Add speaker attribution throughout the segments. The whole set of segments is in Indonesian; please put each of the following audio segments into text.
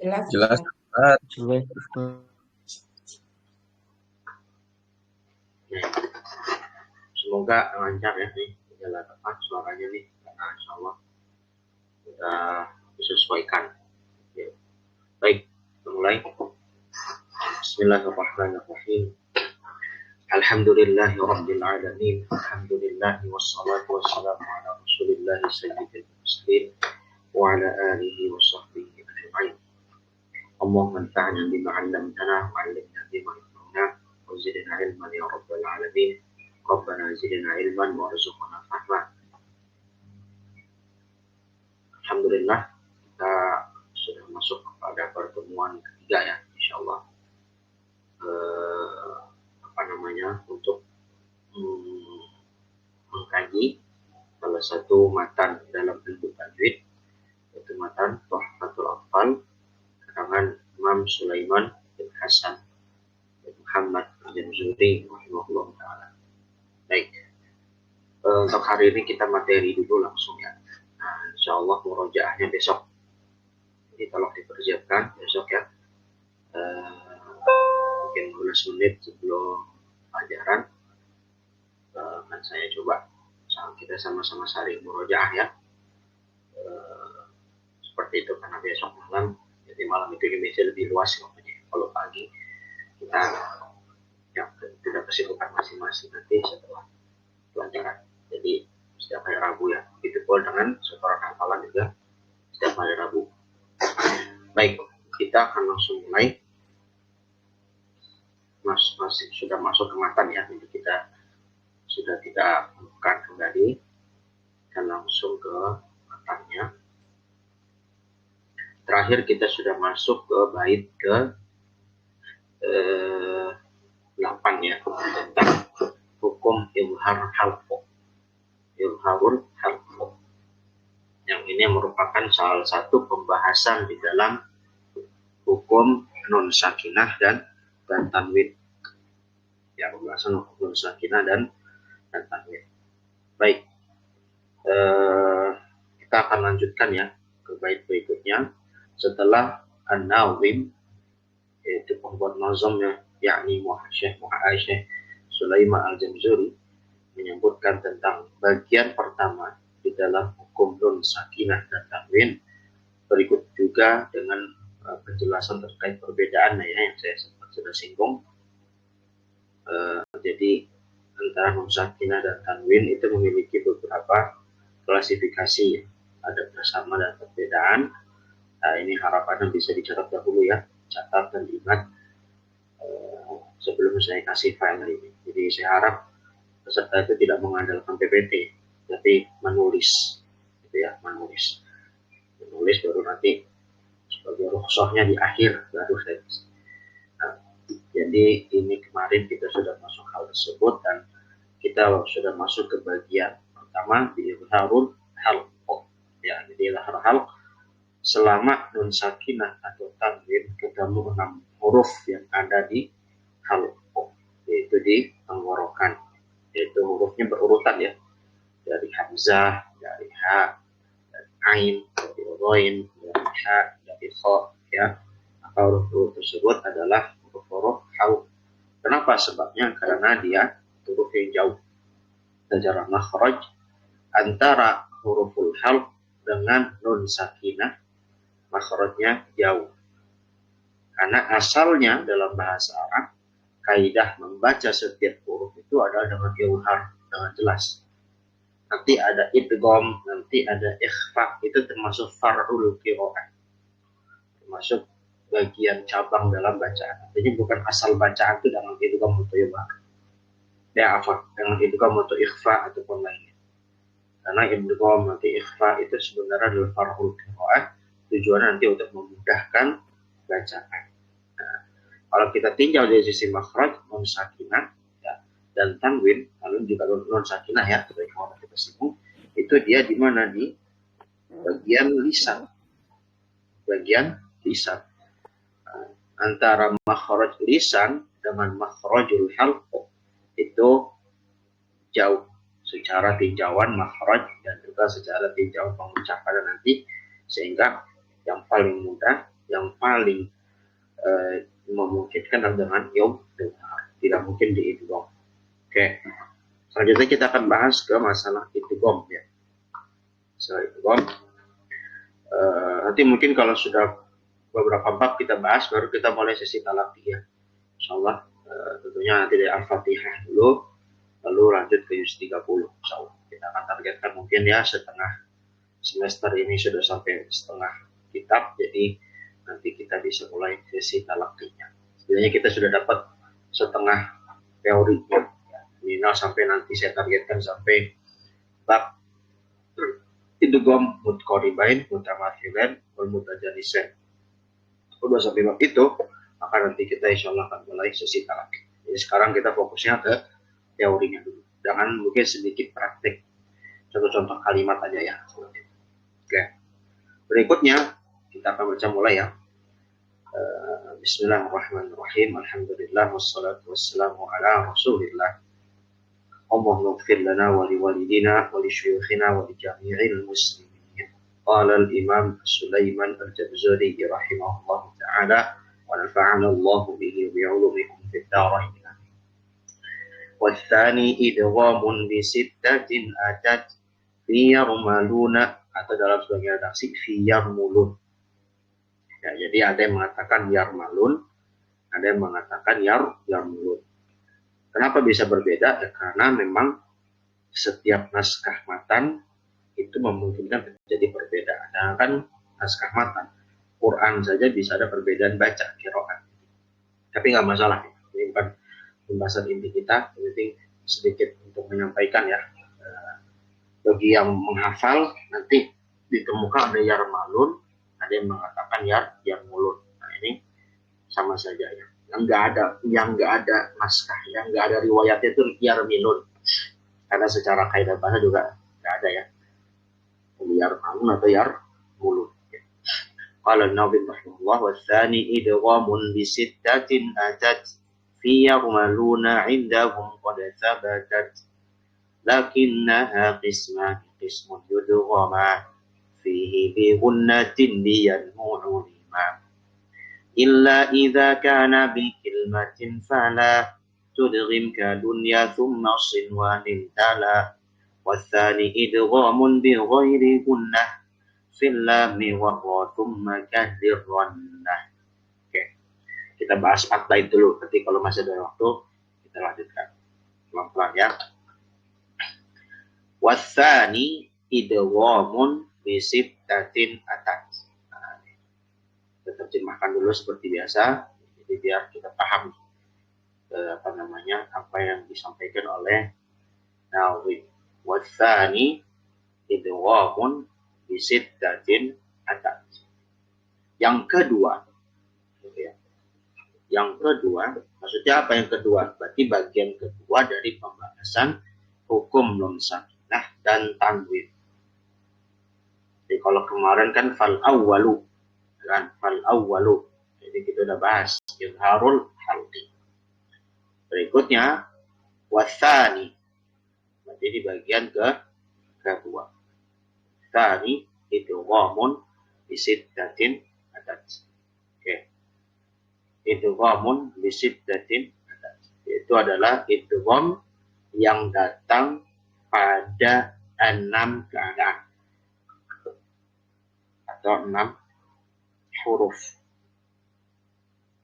Speaker 1: Jelas,
Speaker 2: Jelas,
Speaker 1: Ustaz.
Speaker 2: Ustaz.
Speaker 3: Jelek, Ustaz.
Speaker 4: Semoga lancar ya nih jalan tepat suaranya nih, karena insya Allah sudah disesuaikan. Ya. Baik, mulai. Bismillahirrahmanirrahim. Alhamdulillahi Rabbil Alamin. Alhamdulillahi wassalatu wassalamu ala Rasulillahi sayyidil mursalin wa ala alihi wa sahbihi ajma'in. Allahumma anfa'na bima 'allamtana wa 'allimna bima yanfa'una wa zidna 'ilman ya rabbal alamin. Rabbana zidna 'ilman warzuqna fahma. Alhamdulillah kita sudah masuk pada pertemuan ketiga ya, insyaallah. Untuk mengkaji salah satu matan dalam bentuk tajwid, yaitu matan Tuhfatul Atfal karangan Imam Sulaiman bin Hasan bin Muhammad Al-Jamzuri rahimahullah taala. Baik, untuk hari ini kita materi dulu langsung ya. Nah, insyaallah murojaahnya besok. Jadi tolong dipersiapkan besok ya. Mungkin 15 menit sebelum pelajaran akan saya coba kita sama-sama saling murojaah ya. Seperti itu, karena besok malam, jadi malam itu Indonesia lebih luas waktunya. Kalau pagi kita ya tidak kesibukan masing-masing nanti setelah pelajaran. Jadi setiap hari Rabu ya. Begitu pula dengan setoran hafalan juga setiap hari Rabu. Baik, kita akan langsung mulai. Masih sudah masuk ke matan ya, jadi kita sudah tidak bukan kembali dan langsung ke matannya. Terakhir kita sudah masuk ke bait ke 8 ya, tentang hukum izhar halq. Izharul halq. Yang ini merupakan salah satu pembahasan di dalam hukum nun sakinah dan tanwin. Ya, pembahasan hukum nun sakinah dan tanwin. Baik, kita akan lanjutkan ya ke bait berikutnya setelah An-Nazim, yaitu pembuat nazamnya, yakni Syekh Sulaiman Al-Jamzuri, menyebutkan tentang bagian pertama di dalam hukum nun sakinah dan tanwin. Berikut juga dengan penjelasan terkait perbedaannya ya, yang saya sempat sudah singgung. Jadi antara nun sakinah dan tanwin itu memiliki beberapa klasifikasi, ada bersama dan perbedaan. Nah, ini harapannya bisa dicatat dahulu ya, catat dan ingat sebelum saya kasih file ini. Jadi saya harap peserta itu tidak mengandalkan PPT, tapi menulis, gitu ya, menulis baru nanti sebagai rukhsahnya di akhir baru saya. Nah, jadi ini kemarin kita sudah masuk hal tersebut dan kita sudah masuk ke bagian pertama di izharul halq ya. Jadi izhar halq selama nun sakinah atau tanwin ketemu 6 huruf yang ada di halq, yaitu di tenggorokan, yaitu hurufnya berurutan ya, dari hamzah, dari ha, dari ain, dari ghain, dari ha, dari kha ya. Maka huruf tersebut adalah huruf halq. Kenapa? Sebabnya karena dia huruf yang jauh. Secara makhraj antara huruful halq dengan nun sakinah, makhrajnya jauh. Karena asalnya dalam bahasa Arab, kaidah membaca setiap huruf itu adalah dengan izhar, dengan jelas. Nanti ada idgham, nanti ada ikhfa, itu termasuk far'ul qiraah, termasuk bagian cabang dalam bacaan. Jadi bukan asal bacaan itu dengan idgham atau dengan idgham atau ikhfa ataupun lainnya. Karena idgham atau ikhfa itu sebenarnya adalah far'ul qiraah, tujuannya nanti untuk memudahkan bacaan. Nah, kalau kita tinjau dari sisi makhraj, nun sakinah ya, dan tanwin, lalu juga nun sakinah ya, seperti yang kita singgung, itu dia di mana, di bagian lisan. Antara makhraj lisan dengan makhrajul halq itu jauh secara tinjauan makhraj dan juga secara tinjauan pengucapan nanti, sehingga yang paling mudah yang paling memungkinkan adalah dengan idgham, tidak mungkin di idgham. Oke, selanjutnya kita akan bahas ke masalah idgham ya. Masalah idgham, nanti mungkin kalau sudah beberapa bab kita bahas, baru kita mulai sesi talaqi ya. Insyaallah tentunya nanti dari Al-Fatihah dulu, lalu lanjut ke juz 30. Insyaallah kita akan targetkan mungkin ya setengah semester ini sudah sampai setengah kitab, jadi nanti kita bisa mulai sesi talaqinya. Sebenarnya kita sudah dapat setengah teorinya ya. Minimal sampai nanti saya targetkan sampai bab idgham mutqaribain, mutamathilan, wal mutajanisain. Udah sampai bab itu, maka nanti kita insyaallah akan mulai sesi talaqi. Jadi sekarang kita fokusnya ke teorinya dulu. Jangan mungkin sedikit praktik. Contoh-contoh kalimat aja ya. Oke. Berikutnya kita akan baca mulai ya. Bismillahirrahmanirrahim. Alhamdulillah wassalatu wassalamu ala Rasulillah. Allahumma ighfir lana wa liwalidina wa li syuyukhina wa li jami'il muslimin. Qala al-Imam Sulaiman Al-Jabzuri rahimahullah ta'ala wa nafa'ana Allah bihi wa bi'ulumikum fid dharain. Wathani idghamun bi sittatin atat fi yarmaluna, atau dalam sebagian redaksi fi yarmulun. Ya, jadi ada yang mengatakan yarmalun, ada yang mengatakan yarmulun. Kenapa bisa berbeda? Ya, karena memang setiap naskah matan itu memungkinkan terjadi perbedaan. Nah, kan naskah matan Quran saja bisa ada perbedaan baca qiraat. Tapi nggak masalah. Ini bukan pembahasan inti kita, penting sedikit untuk menyampaikan ya. Bagi yang menghafal, nanti ditemukan ada yarmalun, ada yang mengatakan yarmulun. Nah ini sama saja ya. Yang nggak ada naskah, yang nggak ada riwayatnya itu yarmilun. Karena secara kaidah bahasa juga nggak ada ya. Yarmalun atau yarmulun. Qala an-Nawawi rahimahullah wa tsani idghamun bi sittatin atat fi yarmaluna 'indahum qad thabatat. Lakinnaha qismun yudghama fihi bi gunnatin liyanmu'u lima illa idza kana bi kilmatin fala tudghim ka dunya thumma sinwanin tala wathani idghamun bi ghairi gunnah fil lami wa thumma kadhirrannah. Oke, kita bahas fakta dulu, nanti kalau masih ada waktu kita lanjutkan pelan-pelan ya. Wasani idghamun bi sittatin atat. Nah, kita terjemahkan dulu seperti biasa, jadi biar kita paham apa yang disampaikan oleh Nawawi. Wasani idghamun bi sittatin atat. Yang kedua, maksudnya apa yang kedua? Berarti bagian kedua dari pembahasan hukum nun sakinah dan tanwin. Jadi kalau kemarin kan fal awwalu, jadi kita udah bahas izharul halqi. Berikutnya wasani, berarti di bagian kedua. Tsani idghamun bi sittatin atat. Oke. Idghamun bi sittatin atat. Itu adalah idgham yang datang pada 6 keadaan atau 6 huruf.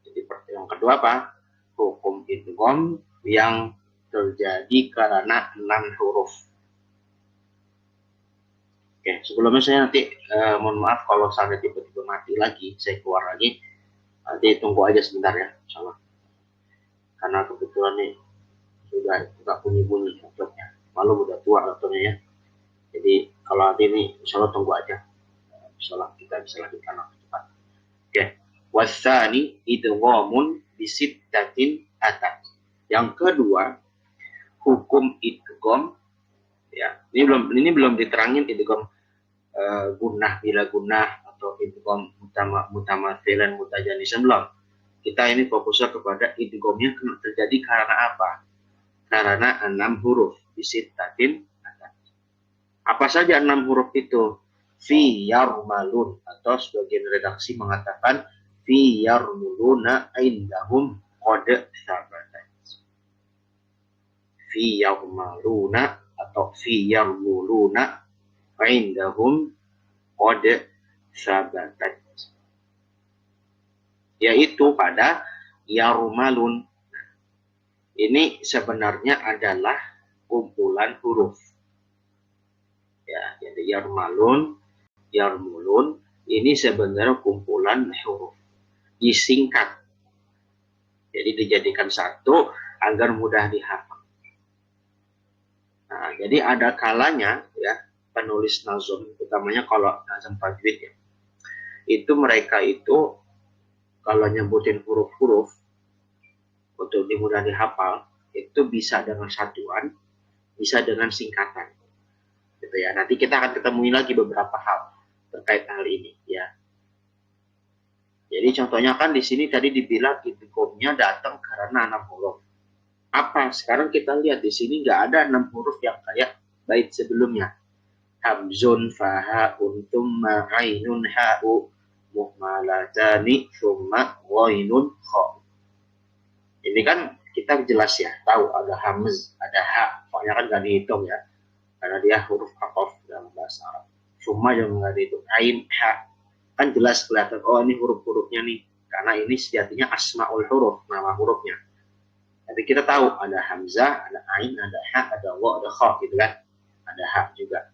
Speaker 4: Jadi yang kedua apa? Hukum idgham yang terjadi karena 6 huruf. Oke, sebelumnya saya nanti mohon maaf kalau saya tiba-tiba mati lagi, saya keluar lagi. Nanti tunggu aja sebentar ya, insyaallah. Karena kebetulan nih sudah nggak bunyi-bunyi laptopnya, malu udah tua laptopnya ya. Jadi kalau nanti ini insyaallah tunggu aja, insyaallah kita bisa lanjutkan lebih cepat. Oke, wasani idghamun bi sittatin atat. Yang kedua, hukum idgham ya. Ini belum diterangin idgham gunnah bila gunnah atau idgham mutamathilan mutajanisan belum. Kita ini fokusnya kepada idghamnya terjadi karena apa? Karena 6 huruf bisittatin atat. Apa saja 6 huruf itu? Fi yarmalun, atau sebagian redaksi mengatakan fi yarmuluna indahum qad sabatat. Fi yarmaluna atau fi yarmuluna indahum qad sabatat, yaitu pada yarmalun. Ini sebenarnya adalah kumpulan huruf. Ya, jadi yarmalun, yarmulun ini sebenarnya kumpulan huruf disingkat. Jadi dijadikan satu agar mudah dihafal. Nah, jadi ada kalanya ya penulis nazm, utamanya kalau nazm tajwid ya, itu mereka itu kalau nyebutin huruf-huruf untuk mudah dihafal itu bisa dengan satuan, bisa dengan singkatan, gitu ya. Nanti kita akan ketemui lagi beberapa hal terkait hal ini ya. Jadi contohnya kan di sini tadi dibilang idghamnya datang karena 6 huruf. Apa? Sekarang kita lihat di sini nggak ada 6 huruf yang kayak bait sebelumnya. Hamzun, fahaun, thumma ainun, ha'u, muhmalatani, thumma ghainun, kha. Ini kan kita jelas ya, tahu ada hamz, ada ha, soalnya kan nggak dihitung ya, karena dia huruf atof dalam bahasa Arab. Cuma yang nggak dihitung, ain, ha, kan jelas kelihatan, oh ini huruf-hurufnya nih, karena ini sejatinya asmaul huruf, nama hurufnya. Tapi kita tahu ada hamzah, ada ain, ada ha, ada wa, ada kha, gitu kan, ada ha juga.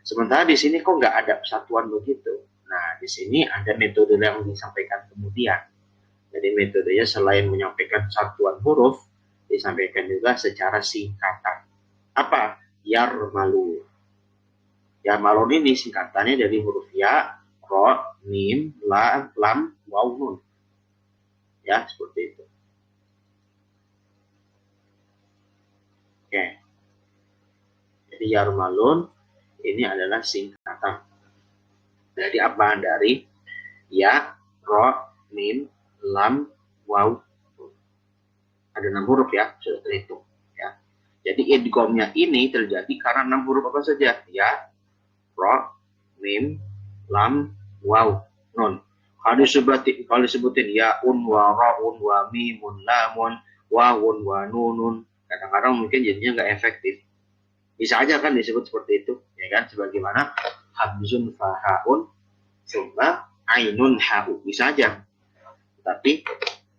Speaker 4: Sementara di sini kok nggak ada persatuan begitu. Nah, di sini ada metode yang disampaikan kemudian. Jadi metodenya selain menyampaikan satuan huruf, disampaikan juga secara singkatan. Apa? Yarmalu. Yarmalun ini singkatannya dari huruf ya, ro, mim, lam, waw, nun. Ya, seperti itu. Oke. Jadi yarmalun ini adalah singkatan. Jadi apa? Dari ya, ro, mim, lam, waw. Ada 6 huruf ya, sudah terhitung ya. Jadi idghamnya ini terjadi karena 6 huruf apa saja? Ya, ro, mim, lam, waw, nun. Kalau disebutin yaun, wa raun, wa mimun, lamun, wawun, wa nunun, kadang-kadang mungkin jadinya nggak efektif. Bisa aja kan disebut seperti itu, ya kan? Sebagaimana hamzun, fahaun, summa ainun, ha'u, bisa aja. Tapi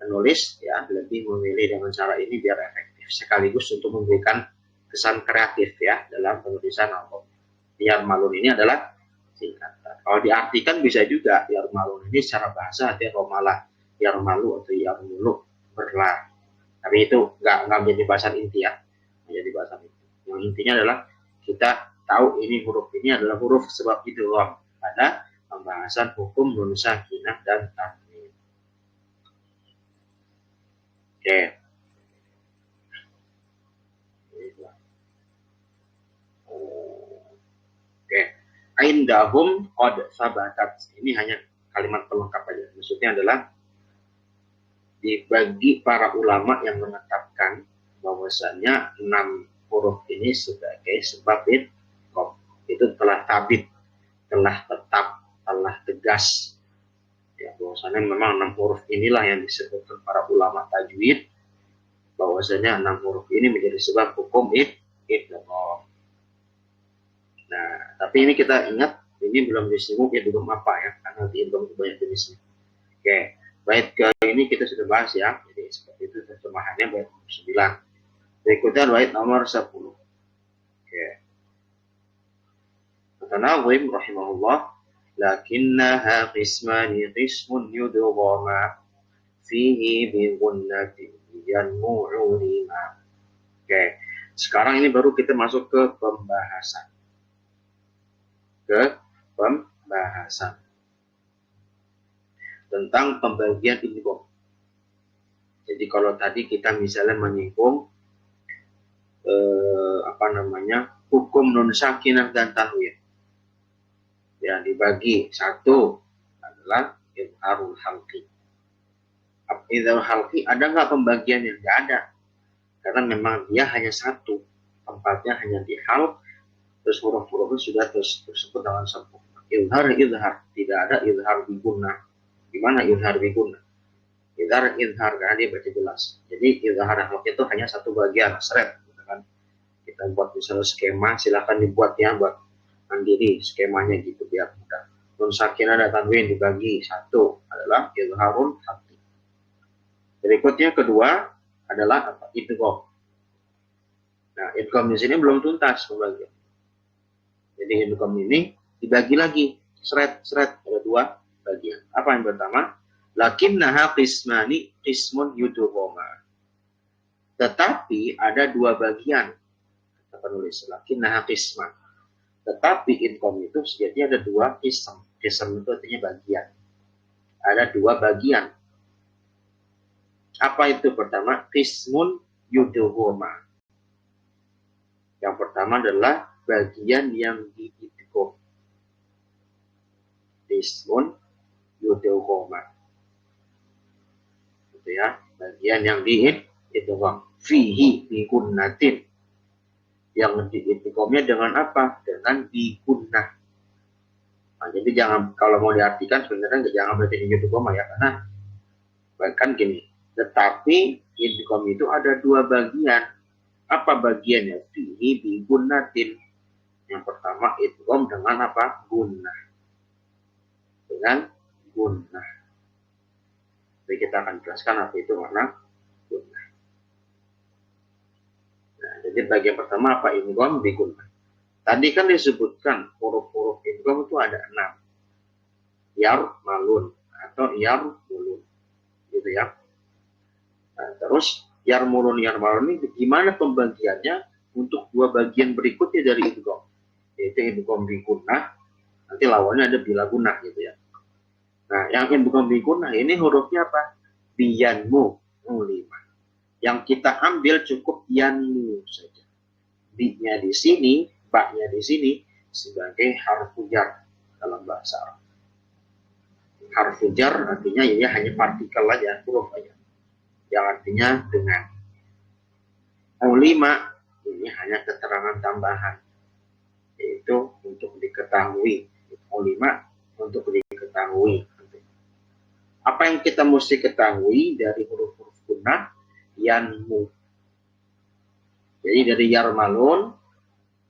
Speaker 4: penulis ya lebih memilih dengan cara ini biar efektif, sekaligus untuk memberikan kesan kreatif ya dalam penulisan album. Yarmalun ini adalah singkatan. Kalau diartikan bisa juga yarmalun ini secara bahasa artinya romalah, yarmalu atau yarmulu, berlari. Tapi itu nggak menjadi bahasan inti ya, menjadi bahasan inti. Yang intinya adalah kita tahu ini huruf ini adalah huruf sebab idgham pada pembahasan hukum nun sakinah dan tanwin. Oke. Oke. Indahum qad sabatat. Ini hanya kalimat pelengkap aja. Maksudnya adalah dibagi para ulama yang menetapkan bahwasanya 6 huruf ini sebagai sebab idgham. Itu telah tabit, telah tetap, telah tegas. Ya, bahwasanya memang 6 huruf inilah yang disebutkan para ulama tajwid bahwasanya 6 huruf ini menjadi sebab hukum idgham. Nah, tapi ini kita ingat ini belum disinggung idgham apa ya, karena di idgham itu banyak jenisnya. Oke, bait kali ini kita sudah bahas ya. Jadi seperti itu terjemahannya bait nomor 9. Berikutnya bait nomor 10. Oke. Kata Nazim rahimahullah, lakinnaha qismani qismun yudghama fihi bi gunnatin yanmu'u lima. Oke, sekarang ini baru kita masuk ke pembahasan. Tentang pembagian idgham. Jadi kalau tadi kita misalnya menyinggung hukum nun sakinah dan tanwin. Ya, dibagi satu adalah izharul halqi. Izharul halqi ada nggak pembagian yang nggak ada? Karena memang dia hanya satu, tempatnya hanya di halq, terus huruf-hurufnya sudah tersebut dengan sempurna. Izhar, tidak ada izhar bi gunnah, Gimana izhar biguna? Izhar karena dia baca jelas. Jadi izhar halq itu hanya satu bagian, seret. Kan? Kita buat misalnya skema, silakan dibuatnya buat mandiri skemanya gitu biar mudah. Nun sakinah dan tanwin dibagi satu adalah izharun haqi. Berikutnya kedua adalah apa? Idgham. Nah, idgham di sini belum tuntas pembagian. Jadi idgham ini dibagi lagi, seret ada dua bagian. Apa yang pertama? Lakinnaha qismani qismun yudghama. Tetapi ada dua bagian. Kata penulis, lakinnaha qisman. Tetapi idgham itu sejatinya ada dua qism. Qism itu artinya bagian. Ada dua bagian. Apa itu pertama? Qismun yudghama. Yang pertama adalah bagian yang diidgham. Qismun yudghama. Gitu ya, bagian yang diidgham. Fihi bikunnatin. Yang diidghamnya dengan apa? Dengan bigunnah. Nah, jadi jangan, kalau mau diartikan sebenarnya jangan berarti idgham ya, karena bahkan gini. Tetapi idgham itu ada dua bagian. Apa bagiannya? Fihi bigunnatin. Yang pertama idgham dengan apa? Gunnah. Dengan gunnah. Jadi kita akan jelaskan apa itu makna gunnah. Nah, jadi bagian pertama apa? Idgham bigunnah. Tadi kan disebutkan huruf-huruf idgham itu ada 6. Yar malun atau yar mulun. Gitu ya. Nah, terus yar mulun ini gimana pembagiannya untuk dua bagian berikutnya dari idgham? Yaitu idgham bigunnah, nanti lawannya ada bila gunnah gitu ya. Nah, yang idgham bigunnah ini hurufnya apa? Biyanmu 5. Yang kita ambil cukup yanmu saja. Bi-nya di sini, ba-nya di sini sebagai harfu jar dalam bahasa Arab. Harfu jar artinya ya hanya partikel aja, huruf aja. Yang artinya dengan. 5 ini hanya keterangan tambahan. Yaitu untuk diketahui. 5 untuk diketahui. Apa yang kita mesti ketahui dari huruf-huruf gunnah? Yanmu. Jadi dari yarmalun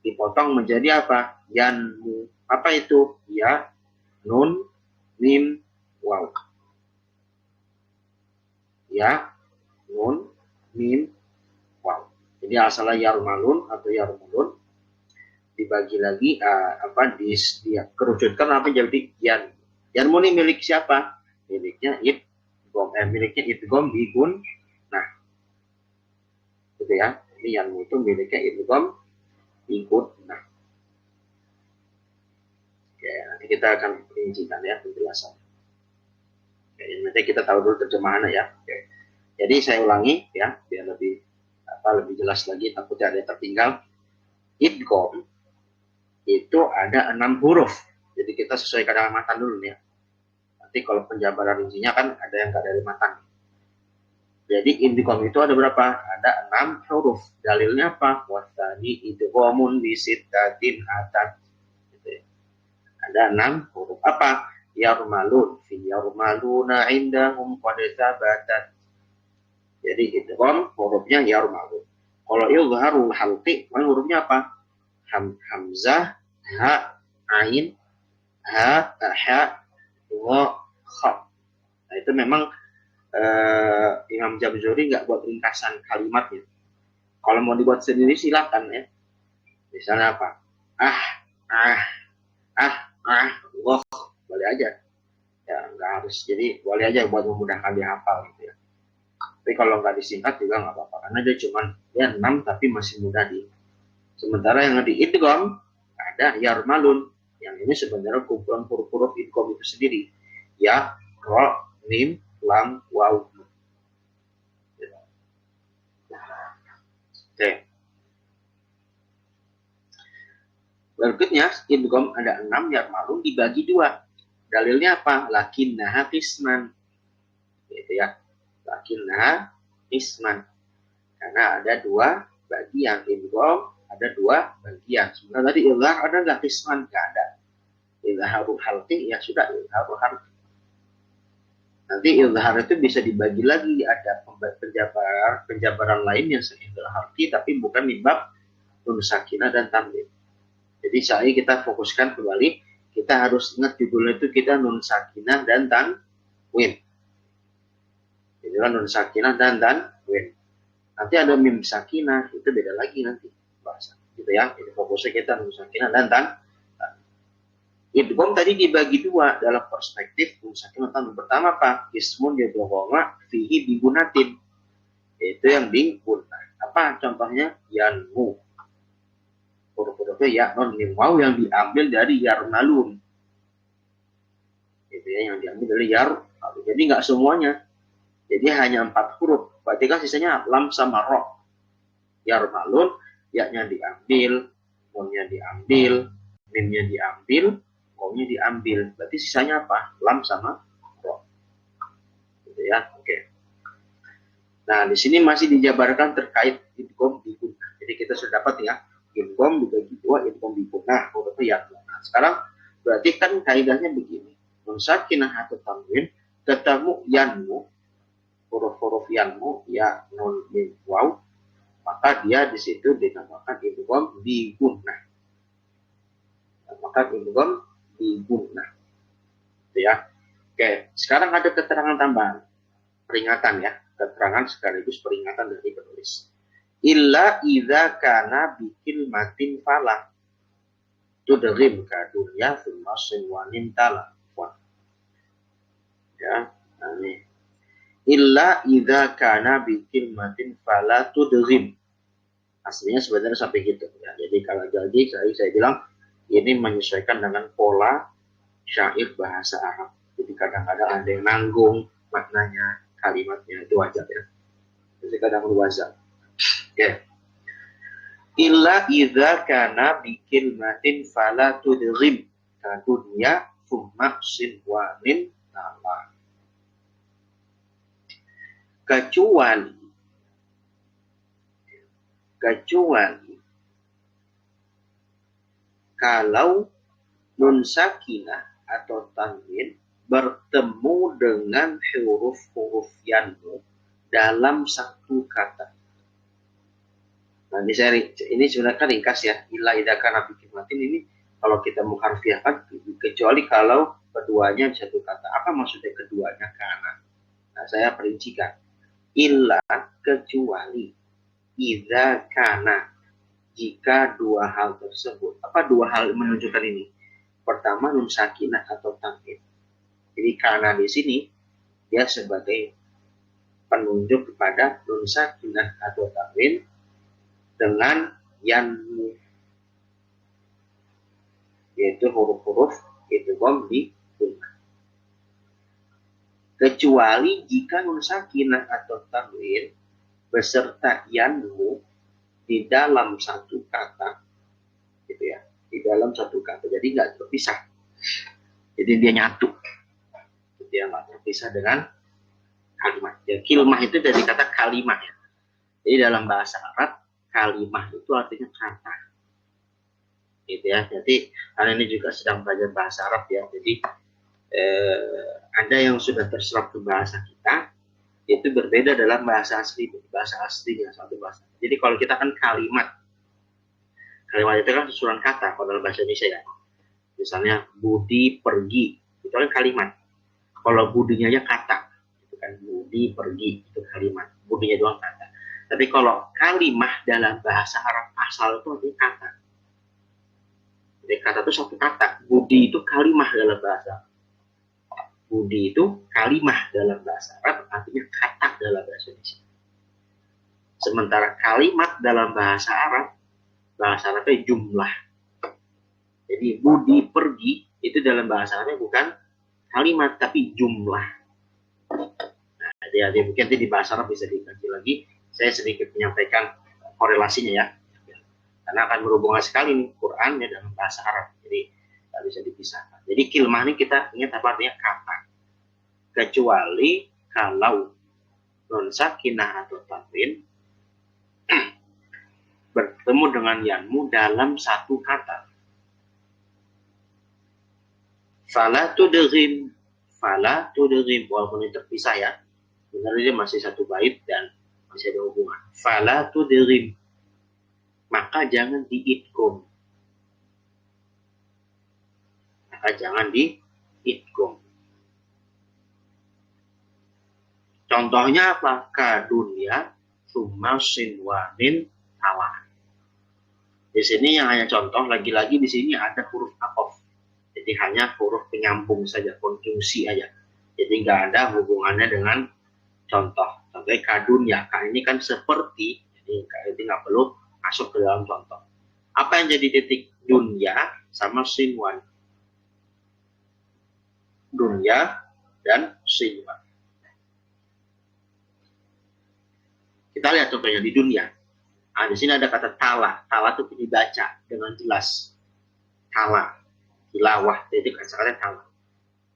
Speaker 4: dipotong menjadi apa? Yanmu. Apa itu? Ya, nun, mim, waw. Ya, nun, mim, waw. Jadi asalnya yarmalun atau yarmulun dibagi lagi dia kerucutkan apa jadi yan. Yanmu ini milik siapa? Miliknya idgham. Miliknya idgham bigun. Nah, gitu ya. Ini yanmu itu miliknya idgham bigun. Nah, oke, nanti kita akan rincikan ya penjelasan. Oke, nanti kita tahu dulu terjemahannya ya. Oke. Jadi saya ulangi ya biar lebih jelas lagi, takutnya ada yang tertinggal. Idgham itu ada 6 huruf. Jadi kita sesuaikan dengan matan dulu nih ya. Nanti kalau penjabaran rincinya kan ada yang nggak dari matan. Jadi idgham itu ada berapa? Ada 6 huruf. Dalilnya apa? Wasani idghamun bisittatin atat. Gitu ya. Ada 6 huruf. Apa? Yarmalun fi yarmaluna indahum qad sabatat. Jadi idgham hurufnya yarmalun. Kalau izharul halqi, hurufnya apa? Hamzah, ha, ain, ha, wa, kha. Nah, itu memang Imam Jabzuri nggak buat ringkasan kalimatnya. Kalau mau dibuat sendiri silakan ya. Misalnya apa? Wah, boleh aja. Ya nggak harus. Jadi boleh aja buat memudahkan dihafal gitu ya. Tapi kalau nggak disingkat juga nggak apa-apa. Karena dia cuma 6 tapi masih mudah di. Sementara yang di idgham ada yarmalun. Yang ini sebenarnya kumpulan huruf-huruf idgham itu sendiri. Ya, ro, mim, lam, waw. Oke. Berikutnya idgham ada 6, yarmalun dibagi 2. Dalilnya apa? Lakinnaha qisman. Gitu ya. Lakinnaha qisman. Karena ada 2 bagian idgham. Ada 2 bagian. Sebenarnya tadi izhar ada nggak qisman? Nggak ada. Izharul halqi ya sudah izharul halqi. Nanti izhar itu bisa dibagi lagi, ada penjabaran lain yang seizharti tapi bukan di bab nun sakinah dan tanwin. Jadi saya kita fokuskan kembali, kita harus ingat judulnya itu kita nun sakinah dan tanwin. Jadi kan nun sakinah dan tanwin. Nanti ada mim sakinah, itu beda lagi nanti bahasa. Gitu ya. Jadi fokusnya kita nun sakinah dan tanwin. Idgham tadi dibagi dua dalam perspektif nun sakinah tanwin. Pertama apa? Ismun yadghama fihi bigunatin. Itu yang diguna. Apa contohnya? Yanmu. Huruf-hurufnya ya non mim waw yang diambil dari yarmalun. Itu ya yang diambil dari yarmalun. Jadi nggak semuanya. Jadi hanya 4 huruf. Berarti kan sisanya lam sama ro. Yarmalun, ya-nya diambil, nunnya diambil, mimnya diambil, wawnya diambil. Berarti sisanya apa? Lam sama ro. Gitu ya. Oke. Nah, di sini masih dijabarkan terkait idgham bigunnah. Jadi kita sudah dapat ya, idgham dibagi dua, idgham bigunnah. Nah, sekarang berarti kan kaidahnya begini. Nun sakinah atau tanwin ketemu yanmu, huruf-huruf yanmu, ya, nun, mim, waw, maka dia di situ dinamakan idgham bigunnah. Maka idgham bigunnah. Gitu ya. Oke, sekarang ada keterangan tambahan. Peringatan ya, keterangan sekaligus peringatan dari penulis. Illa idza kana bikil matin fala tudrim ka dunya fil masin wanin tala. Ya, ini. Illa idza kana bikil matin fala tudrim. Aslinya sebenarnya sampai gitu ya. Jadi kalau jadi saya bilang ini menyesuaikan dengan pola syair bahasa Arab. Jadi kadang-kadang ada yang nanggung maknanya, kalimatnya itu wajar ya. Jadi kadang wajar. Ya. Illa idza kana bikil matin fala tudrim ka dunya thumma sinwanin tala. Kecuali kalau nun sakinah atau tanwin bertemu dengan huruf-huruf yanmu dalam satu kata. Nah, ini sebenarnya kan ringkas ya. Illa idza kana bikil matin ini kalau kita mengharfiahkan, kecuali kalau keduanya di satu kata. Apa maksudnya keduanya? Kana. Nah, saya perincikan. Illa kecuali idza kana, jika dua hal tersebut. Apa dua hal menunjukkan ini? Pertama, nun sakinah atau tanwin. Jadi kana di sini dia sebagai penunjuk kepada nun sakinah atau tanwin dengan yanmu, yaitu huruf-huruf idgham bigunnah. Kecuali jika nun sakinah atau tanwin beserta yanmu di dalam satu kata, gitu ya, di dalam satu kata, jadi nggak terpisah, jadi dia nyatu, dia nggak terpisah dengan kalimat. Ya, kilmah itu dari kata kalimah ya. Jadi dalam bahasa Arab kalimah itu artinya kata, gitu ya. Jadi karena ini juga sedang belajar bahasa Arab ya, jadi ada yang sudah terserap ke bahasa kita, itu berbeda dalam bahasa aslinya satu bahasa. Jadi kalau kita kan kalimat itu kan susunan kata kalau dalam bahasa Indonesia ya. Misalnya Budi pergi, itu kan kalimat. Kalau budinya aja kata, itu kan Budi pergi, itu kalimat. Budinya doang kata. Tapi kalau kalimah dalam bahasa Arab asal itu artinya kata. Jadi kata itu satu kata. Budi itu kalimah dalam bahasa. Budi itu kalimah dalam bahasa Arab, artinya kata dalam bahasa Indonesia. Sementara kalimat dalam bahasa Arabnya jumlah. Jadi Budi pergi itu dalam bahasa Arabnya bukan kalimat tapi jumlah. Nah, jadi mungkin di bahasa Arab bisa dikaji lagi. Saya sedikit menyampaikan korelasinya ya, karena akan berhubungan sekali nih Quran ya dalam bahasa Arab. Jadi tidak bisa dipisahkan. Jadi kilmah ini kita ingat apa artinya kata. Kecuali kalau nun sakinah atau tanwin bertemu dengan yanmu dalam satu kata. Fala tudghim fala tudghim, walaupun ini terpisah ya. Sebenarnya dia masih satu bait dan masih ada hubungan. Fala tudghim, maka jangan diidgham. Maka jangan diidgham. Contohnya apa? Kadunya summa sinwanin talah. Di sini yang hanya contoh, lagi-lagi di sini ada huruf atof. Jadi hanya huruf penyambung saja, konjungsi aja. Jadi nggak ada hubungannya dengan contoh. Contohnya kadunya, ini kan seperti, jadi nggak perlu masuk ke dalam contoh. Apa yang jadi titik? Dunya sama sinwan. Dunya dan sinwan. Kita lihat contohnya di dunia. Nah, di sini ada kata tala. Tala itu dibaca dengan jelas. Tala. Tilawah. Jadi kata-kata tala.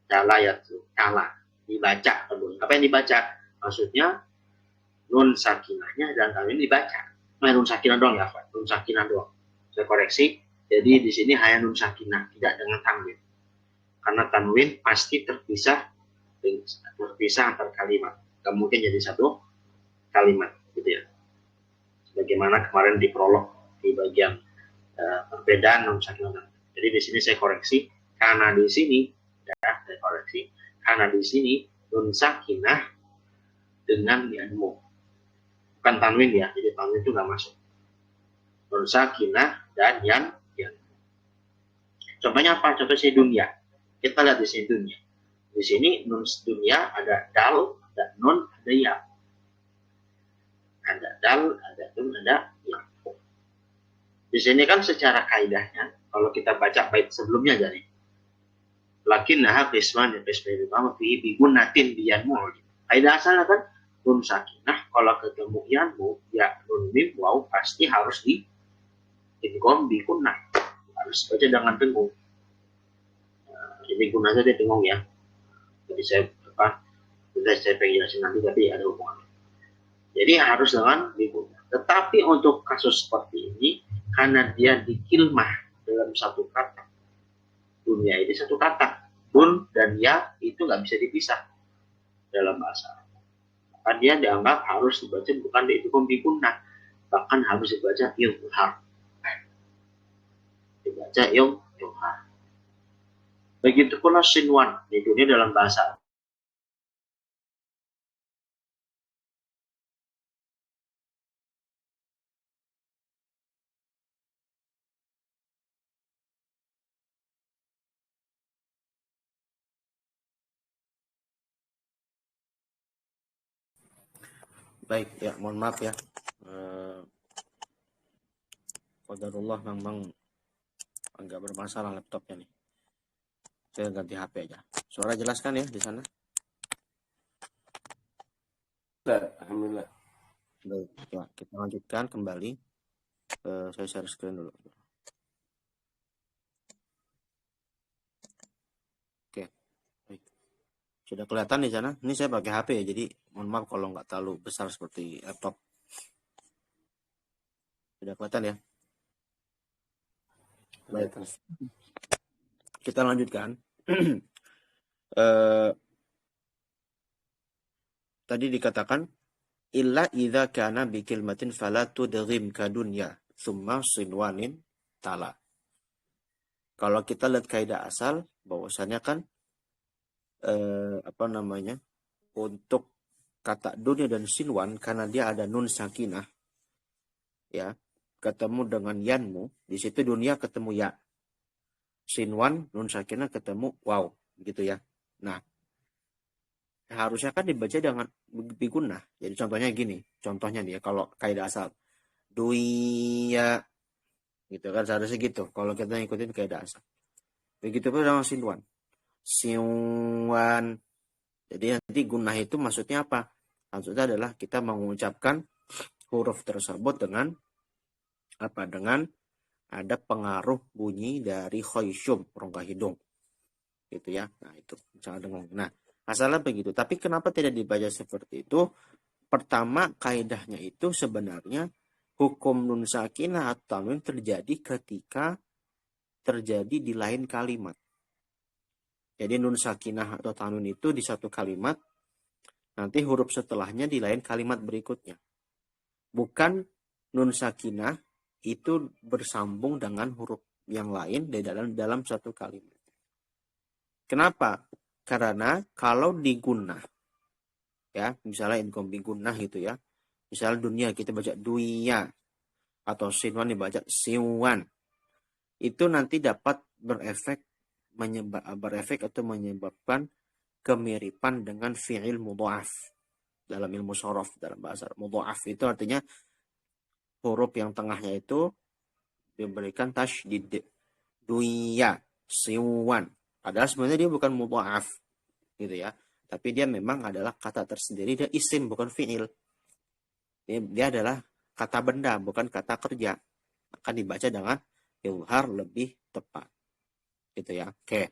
Speaker 4: Tala ya tuh. Tala. Dibaca. Apa yang dibaca? Maksudnya nun sakinahnya dan tanwin dibaca. Nah, nun sakinah doang ya, Pak. Nun sakinah doang. Saya koreksi. Jadi di sini hanya nun sakinah, tidak dengan tanwin. Karena tanwin pasti terpisah antar kalimat. Gak mungkin jadi satu kalimat, gitu ya. Bagaimana kemarin di prolog di bagian perbedaan nun sakinah. Jadi di sini saya koreksi karena di sini saya koreksi karena di sini nun sakinah dengan yanmu, bukan tanwin ya. Jadi tanwin itu nggak masuk. Nun sakinah dan yan. Contohnya apa? Contohnya dunia. Kita lihat di sini dunia. Di sini nun dunia ada dal, ada nun, ada ya. Ada dal, ada nun, ada ya. Di sini kan secara kaidahnya, kalau kita baca bait sebelumnya jadi, lakinnaha qisman pertama fi bigunatin biyanmu. Kaidah asalnya kan nun sakinah, kalau ketemu yanmu, ya nun mim waw pasti harus di idgham bi gunnah. Harus baca dengan dengung. Jadi gunanya dia dengung ya. Jadi saya pengen jelasin nanti, tapi ada hubungannya. Jadi harus dengan digunakan. Tetapi untuk kasus seperti ini, karena dia dikilmah dalam satu kata, dunia ini satu kata, dun dan ya itu nggak bisa dipisah dalam bahasa. Maka dia dianggap harus dibaca bukan diidgham bi gunnah, bahkan harus dibaca izhar. Dibaca izhar. Begitu pula sinwan di dunia dalam bahasa.
Speaker 1: Baik, ya mohon maaf ya. Qadarullah memang agak bermasalah laptopnya nih. Saya ganti HP aja. Suara jelas kan ya di sana?
Speaker 2: Alhamdulillah.
Speaker 1: Baik, ya, kita lanjutkan kembali. Saya share screen dulu. Oke, baik. Sudah kelihatan di sana? Ini saya pakai HP ya, jadi mohon maaf kalau nggak terlalu besar seperti laptop. Sudah kelihatan ya? Baik. Kita lanjutkan. Tadi dikatakan illa idza kana bi kalimatin fala tudghim kadunya summa sinwanin tala. Kalau kita lihat kaidah asal bahwasanya kan untuk kata dunia dan sinwan karena dia ada nun sakinah ya, ketemu dengan yanmu, di situ dunia ketemu ya. Sinwan nun sakinah ketemu waw, gitu ya. Nah, harusnya kan dibaca dengan bigunnah. Jadi contohnya gini, contohnya nih ya, kalau kaidah asal duya gitu kan seharusnya gitu kalau kita ngikutin kaidah asal. Begitu pun dengan sinwan. Sinwan. Jadi nanti gunnah itu maksudnya apa? Maksudnya adalah kita mengucapkan huruf tersebut dengan apa? Dengan ada pengaruh bunyi dari khayshum, rongga hidung. Gitu ya. Nah, itu sangat dengung. Nah, asalnya begitu. Tapi kenapa tidak dibaca seperti itu? Pertama, kaidahnya itu sebenarnya hukum nun sakinah atau tanwin terjadi ketika terjadi di lain kalimat. Jadi nun sakinah atau tanwin itu di satu kalimat, nanti huruf setelahnya di lain kalimat berikutnya. Bukan nun sakinah itu bersambung dengan huruf yang lain di dalam satu kalimat. Kenapa? Karena kalau digunah, ya, misalnya idgham bigunah gitu ya. Misalnya dunia kita baca dunia atau sinwan dibaca siwan. Itu nanti dapat berefek atau menyebabkan kemiripan dengan fi'il mudha'af dalam ilmu shorof, dalam bahasa mudha'af itu artinya huruf yang tengahnya itu diberikan tasydid, duya, siwan. Padahal sebenarnya dia bukan mudha'af gitu ya, tapi dia memang adalah kata tersendiri, dia isim bukan fi'il. Dia adalah kata benda bukan kata kerja, akan dibaca dengan izhar lebih tepat gitu ya. Oke,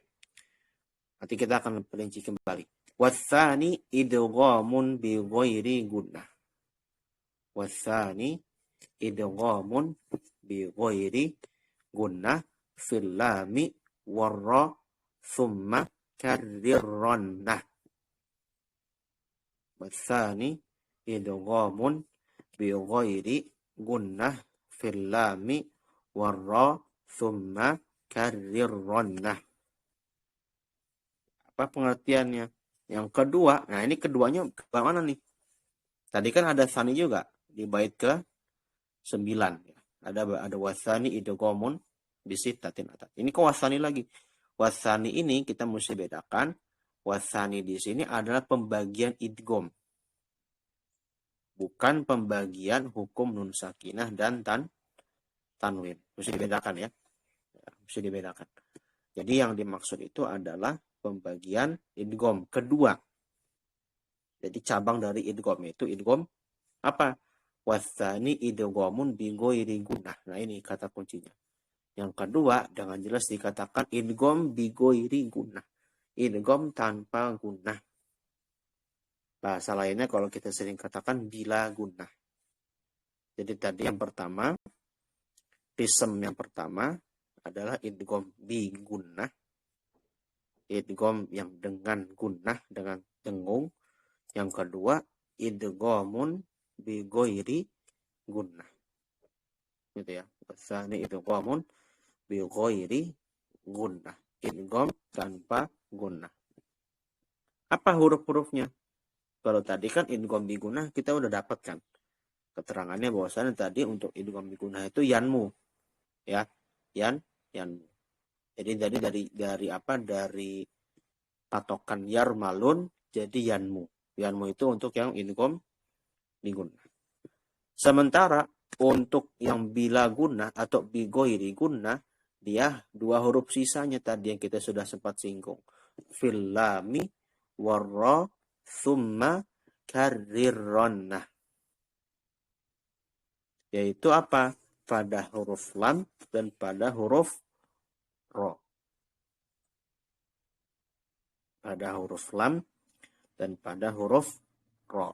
Speaker 1: nanti kita akan perinci kembali. Watsani idghamun bi ghairi gunnah. Watsani idghamun bi ghairi gunnah fil lami warra thumma karrirrannah. Watsani idghamun bi ghairi gunnah fil lami warra thumma karrirrannah. Apa pengertiannya? Yang kedua, nah ini keduanya bagaimana nih? Tadi kan ada tsani juga di bait ke 9 ya. Ada wasani idghamun bisittatin atat. Ini kok wasani lagi? Wasani ini kita mesti bedakan. Wasani di sini adalah pembagian idgham. Bukan pembagian hukum nun sakinah dan tanwin. Mesti dibedakan ya. Mesti dibedakan. Jadi yang dimaksud itu adalah pembagian idgham kedua. Jadi cabang dari idgham itu idgham apa? Watsani idghamun bi ghairi gunnah. Nah ini kata kuncinya. Yang kedua dengan jelas dikatakan idgham bi ghairi gunnah. Idgham tanpa gunnah. Bahasa lainnya kalau kita sering katakan bila gunnah. Jadi tadi yang pertama, qism yang pertama adalah idgham bi gunnah. Idgham yang dengan gunnah, dengan dengung. Yang kedua, idghamun bi ghairi gunnah. Gitu ya. Tsani idghamun bi ghairi gunnah. Idgham tanpa gunnah. Apa huruf-hurufnya? Kalau tadi kan idgham bi gunnah kita udah dapatkan keterangannya bahwasanya tadi untuk idgham bi gunnah itu yanmu. Ya. Yanmu. Jadi dari apa? Dari patokan yarmalun jadi yanmu. Yanmu itu untuk yang idgham bi gunnah. Sementara untuk yang bila gunnah atau bi ghairi gunnah, dia dua huruf sisanya tadi yang kita sudah sempat singgung. Fil lami warra thumma karrirrannah. Yaitu apa? Pada huruf lam dan pada huruf ro. Pada huruf lam dan pada huruf ro.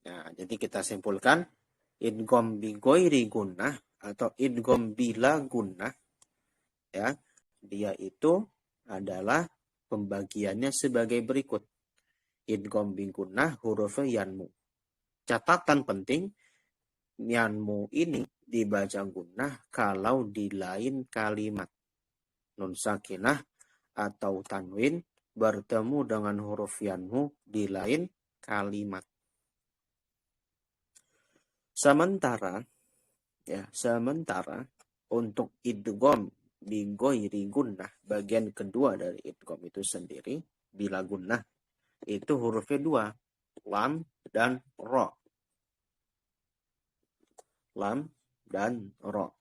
Speaker 1: Nah, jadi kita simpulkan idgham bi ghairi gunnah atau idgham bila gunnah ya, dia itu adalah pembagiannya sebagai berikut. Idgham bi gunnah hurufnya yanmu. Catatan penting, yanmu ini dibaca gunnah kalau di lain kalimat. Nun sakinah atau tanwin bertemu dengan huruf yanmu di lain kalimat. Sementara untuk idgham bi ghairi gunnah, bagian kedua dari idgham itu sendiri, bila gunnah, itu hurufnya dua, lam dan ro. Lam dan ro.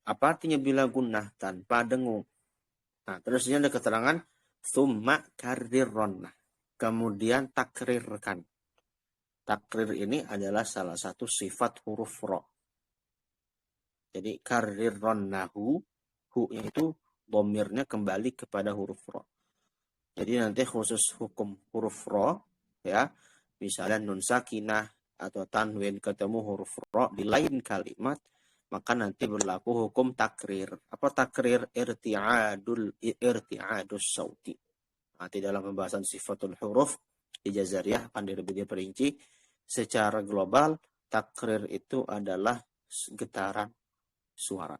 Speaker 1: Apa artinya bila gunnah? Tanpa dengung. Nah, terus ini ada keterangan summa karrirronnah. Kemudian takrirkan. Takrir ini adalah salah satu sifat huruf ro. Jadi karrirronnahu, hu-nya itu domirnya kembali kepada huruf ro. Jadi nanti khusus hukum huruf ro, ya, misalnya nun sakinah atau tanwin ketemu huruf ro di lain kalimat, maka nanti berlaku hukum takrir. Apa takrir? Irti'adus sauti. Nanti dalam pembahasan sifatul huruf di Jazariyah akan lebih diperinci. Secara global, takrir itu adalah getaran suara.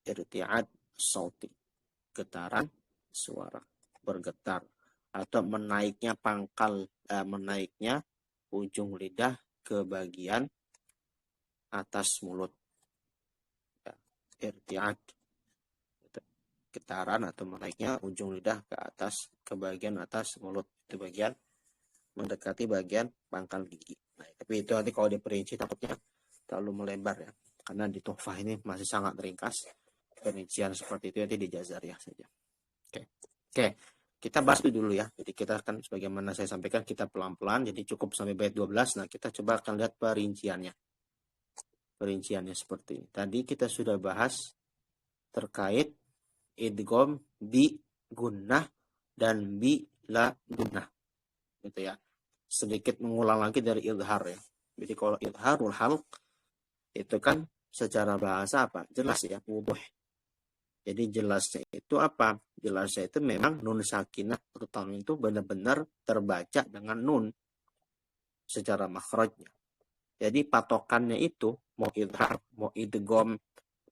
Speaker 1: Irti'ad sauti. Getaran suara. Bergetar. Atau menaiknya menaiknya ujung lidah ke bagian atas mulut. Irti'ad. Getaran atau menaiknya ujung lidah ke bagian atas mulut. Itu bagian mendekati bagian pangkal gigi. Nah, tapi itu nanti kalau diperinci takutnya terlalu melebar ya. Karena di Tuhfah ini masih sangat ringkas. Perincian seperti itu nanti di Jazariyah saja. Oke. Kita bahas dulu ya. Jadi kita akan sebagaimana saya sampaikan kita pelan-pelan. Jadi cukup sampai bait 12. Nah, kita coba akan lihat perinciannya. Perinciannya seperti ini. Tadi kita sudah bahas terkait idgham bi gunnah dan bi la gunnah. Gitu ya. Sedikit mengulang lagi dari idhar ya. Jadi kalau idharul halq itu kan secara bahasa apa? Jelas ya, wuduh. Jadi jelasnya itu apa? Jelasnya itu memang nun sakinah atau tanwin itu benar-benar terbaca dengan nun secara makhrajnya. Jadi patokannya itu mau idhar, mau idgham,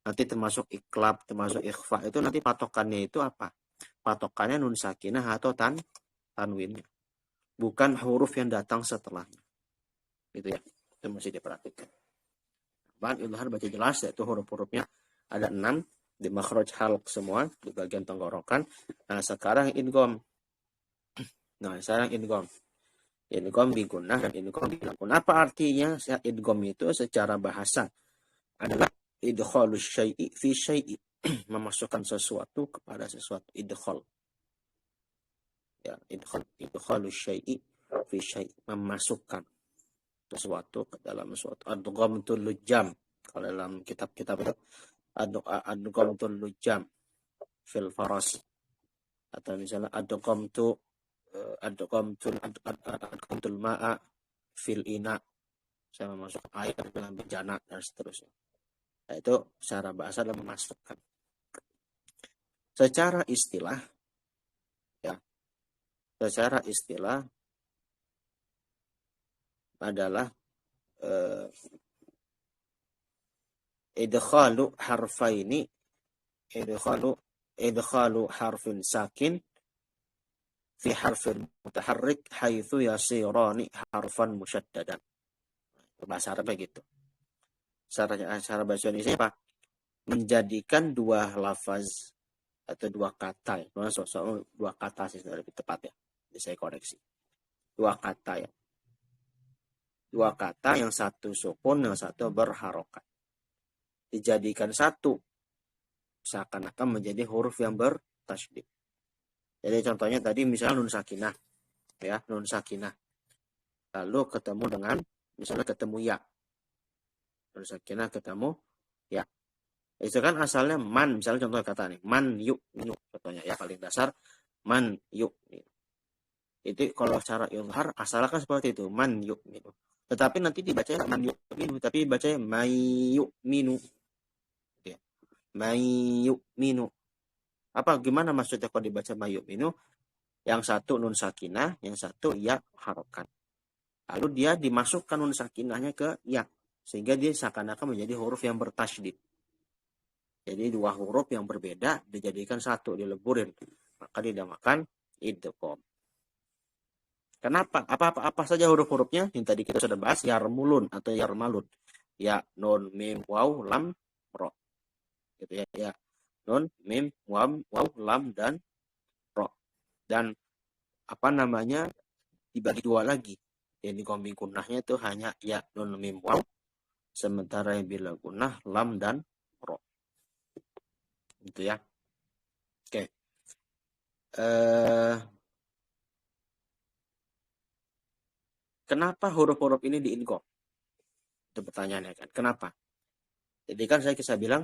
Speaker 1: nanti termasuk iklab, termasuk ikhfa, itu nanti patokannya itu apa? Patokannya nun sakinah atau tanwinnya. Bukan huruf yang datang setelahnya. Gitu ya. Itu mesti diperhatikan. Bahan idhar baca jelas, yaitu huruf-hurufnya ada 6 di makhraj halq semua di bagian tenggorokan. Nah, sekarang idgham. Idgham bi gunnah dan idgham bi la gunnah. Apa artinya idgham itu secara bahasa? Adalah idkhalus syai'i fi syai'i. Memasukkan sesuatu kepada sesuatu. Idkhal. Ya, idkhalus syai'i fi syai'i. Memasukkan sesuatu ke dalam sesuatu. Adghamtul lujam. Kalau dalam kitab-kitab itu adghamtul lujam fil faras. Atau misalnya adghamtul ma'a fil ina. Saya memasukkan air dalam bejana dan seterusnya. Nah, itu secara bahasa adalah memasukkan. Secara istilah adalah idkhalu harfin sakin fi harfin mutaharrik haitsu yasirani harfan musyaddadan. Bahasa Arab begitu. Cara bahasa Indonesia apa? Menjadikan dua lafaz atau dua kata ya. Dua kata sih lebih tepat ya. Jadi saya koreksi. Dua kata ya. Dua kata yang satu sukun, yang satu berharokat. Dijadikan satu seakan-akan menjadi huruf yang bertasydid. Jadi contohnya tadi misalnya nun sakinah ya, nun sakinah. Lalu ketemu dengan misalnya ketemu ya. Nun sakinah ketemu ya. Itu kan asalnya man, misalnya contoh kata nih, man yuk minu contohnya ya paling dasar man yuk minu. Itu kalau cara izhar asalnya kan seperti itu, man yuk minu. Tetapi nanti dibacanya man yuk minu, tapi dibacanya may yuk minu. Ya. May yuk minu. Apa gimana maksudnya kalau dibaca may yuk minu? Yang satu nun sakinah, yang satu ya harokat. Lalu dia dimasukkan nun sakinahnya ke ya, sehingga dia seakan-akan menjadi huruf yang bertasydid. Jadi dua huruf yang berbeda dijadikan satu, dileburin. Maka dinamakan idgham. Kenapa? Apa saja huruf-hurufnya? Yang tadi kita sudah bahas, yarmulun atau yarmalun. Ya, nun, mim, waw, lam, ro. Gitu ya. Ya. Nun, mim, waw, lam, dan ro. Dan dibagi dua lagi. Yang di gunnahnya itu hanya ya, nun, mim, waw. Sementara yang bila gunnah, lam, dan ro. Gitu ya. Oke. Kenapa huruf-huruf ini diidgham? Itu pertanyaannya kan. Kenapa? Jadi kan saya bilang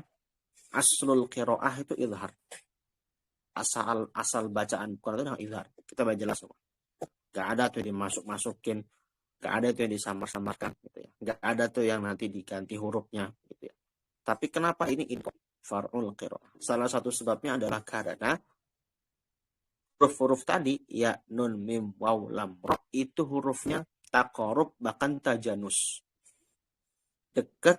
Speaker 1: aslul qiraah itu izhar. Asal bacaan Quran itu izhar. Kita baca jelas semua. Gak ada tuh dimasuk-masukin, gak ada tuh yang disamar-samarkan gitu ya. Gak ada tuh yang nanti diganti hurufnya gitu ya. Tapi kenapa ini idgham? Far'ul qira'ah. Salah satu sebabnya adalah karena huruf-huruf tadi, ya, nun, mim, waw, lam, ra, itu hurufnya taqarub, bahkan tajanus. Dekat,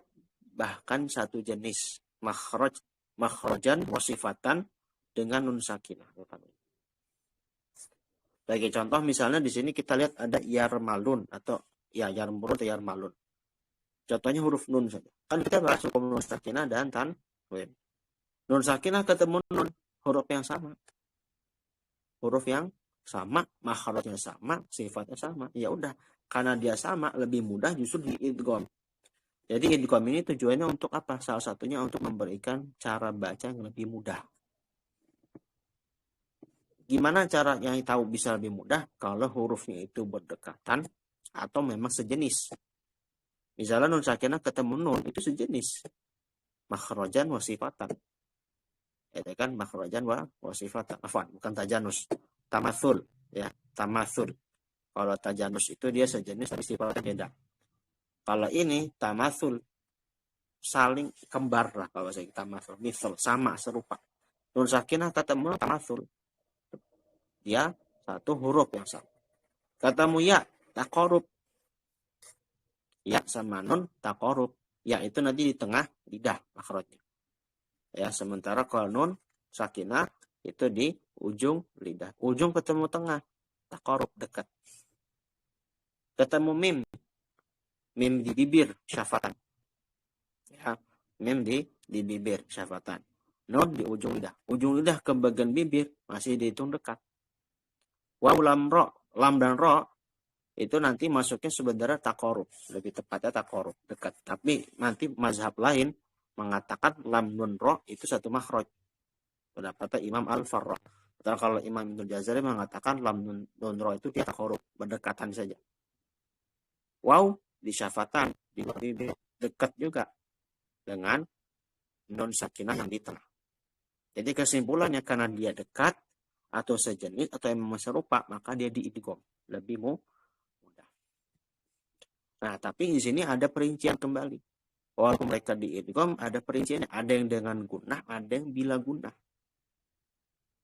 Speaker 1: bahkan satu jenis. Makhrajan, wasifatan, dengan nun sakinah. Sebagai contoh, misalnya di sini kita lihat ada yarmalun, atau ya yarmurun atau yarmalun. Contohnya huruf nun saja. Kan kita bahas hukum nun sakinah dan tanwin. Nun sakinah ketemu nun, huruf yang sama. Huruf yang sama, makhrajnya sama, sifatnya sama. Ya udah, karena dia sama, lebih mudah justru diidgham. Jadi idgham ini tujuannya untuk apa? Salah satunya untuk memberikan cara baca yang lebih mudah. Gimana cara yang tahu bisa lebih mudah? Kalau hurufnya itu berdekatan atau memang sejenis. Misalnya nun sakinah ketemu nun, itu sejenis. Makhrajan wa sifatan. Itu kan makhrajan wa sifatan. Afwan, bukan tajanus. Tamathul, ya, tamathul. Kalau tajanus itu dia sejenis tapi sifatnya beda. Kalau ini tamathul, saling kembar lah kalau saya tamathul. Misal, sama, serupa. Nun sakinah ketemu tamathul. Dia satu huruf yang sama. Ketemu ya, taqarub. Ya sama nun taqarub. Ya itu nanti di tengah lidah makhrajnya. Ya, sementara kalau nun sakinah itu di ujung lidah. Ujung ketemu tengah, taqarub, dekat. Ketemu mim. Mim di bibir, syafatan. Ya, mim di bibir, syafatan. Nun di ujung lidah. Ujung lidah ke bagian bibir masih dihitung dekat. Waw, lam, ro. Lam dan ro itu nanti masuknya sebenarnya taqarub, lebih tepatnya taqarub, dekat. Tapi nanti mazhab lain mengatakan lam nun ro itu satu makhraj. Pendapatnya Imam Al-Farra. Kalau Imam Ibnu Jazari mengatakan lam nun ro itu dia taqarub, berdekatan saja. Waw di syafatan, di bibir, dekat juga dengan nun sakinah yang di tengah. Jadi kesimpulannya karena dia dekat atau sejenis atau yang serupa, maka dia diidgham, lebih mudah. Nah, tapi di sini ada perincian kembali. Walaupun mereka diidgham, ada perinciannya. Ada yang dengan gunnah, ada yang bila gunnah.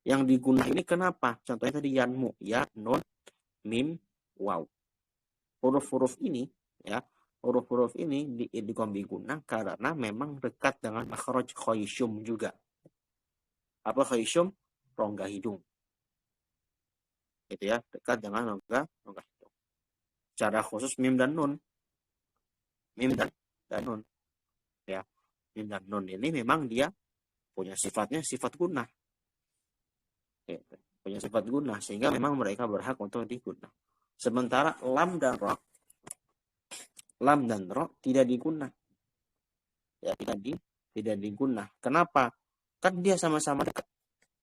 Speaker 1: Yang digunnah ini kenapa? Contohnya tadi yanmu, ya, nun, mim, waw. Huruf-huruf ini, ya, huruf-huruf ini diidgham bigunnah karena memang dekat dengan makhraj khayshum juga. Apa khayshum? Rongga hidung. Gitu ya, dekat dengan rongga hidung. Secara khusus mim dan nun. Mim dan nun. Ya, mim dan nun ini memang dia punya sifatnya sifat gunnah. Gitu. Punya sifat gunnah sehingga memang mereka berhak untuk digunnah. Sementara lam dan ro tidak digunnah. Ya, tidak digunnah. Kenapa? Kan dia sama-sama dekat.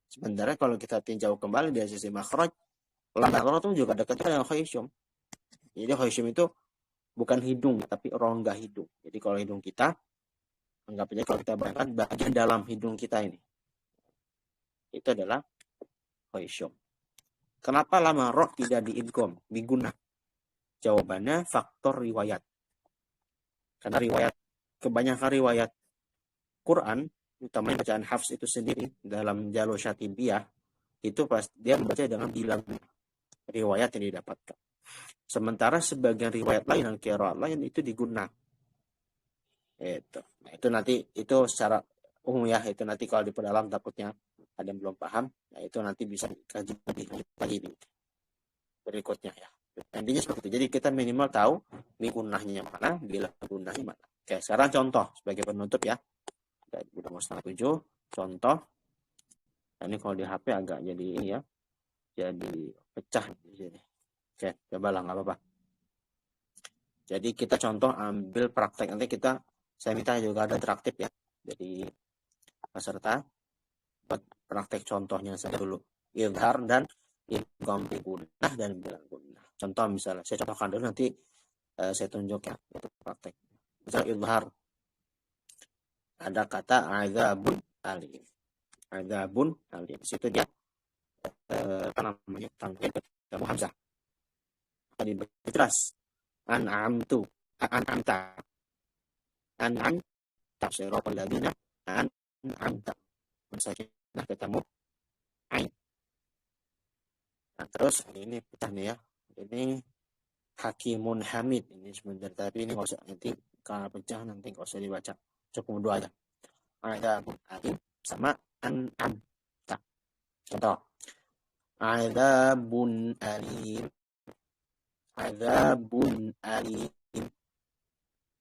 Speaker 1: Sebenarnya kalau kita tinjau kembali dari sisi makhraj, lam dan ro itu juga dekat dengan khayshum. Jadi khayshum itu bukan hidung tapi rongga hidung. Jadi kalau hidung kita, anggap aja kalau kita bayangkan bagian dalam hidung kita ini, itu adalah khayshum. Kenapa lama ro tidak diidgham, digunnah? Jawabannya faktor riwayat. Karena kebanyakan riwayat Quran, utamanya bacaan Hafs itu sendiri dalam jalur syatibiyah, itu pas dia membaca dengan bilang riwayat yang didapatkan. Sementara sebagian riwayat lain dan qiraat lain itu digunnah. Nah, itu nanti itu secara umum ya, itu nanti kalau diperdalam takutnya ada yang belum paham, nah itu nanti bisa dikaji lagi berikutnya ya. Intinya seperti itu. Jadi kita minimal tahu gunnahnya mana, bila gunnahnya mana. Oke, sekarang contoh sebagai penutup ya. Udah mau 6:30, contoh. Nah, ini kalau di HP agak jadi ini ya, jadi pecah di sini. Oke, cobalah, nggak apa-apa. Jadi kita contoh ambil praktek, nanti saya minta juga ada interaktif ya. Jadi peserta buat praktek contohnya saya dulu. Idhar dan idgham gunnah dan bila gunnah. Contoh misalnya, saya contohkan dulu nanti saya tunjuk ya, itu praktek. Misalnya idhar. Ada kata adzabun alim. Adzabun alim. Situ dia apa namanya? Tanwin ketemu hamzah. Tadi jelas. An'amtu. An'amta. An'am tak siratal ladzina an'amta. Nun sakinah ketemu ain. Nah, terus ini pecah nih ya. Ini Hakimun Hamid ini sebentar, tapi ini nggak usah, nanti kalau pecah nanti nggak usah dibaca, cukup dua aja. Adzabun alim sama an'amta. Contoh, adzabun alim, adzabun alim,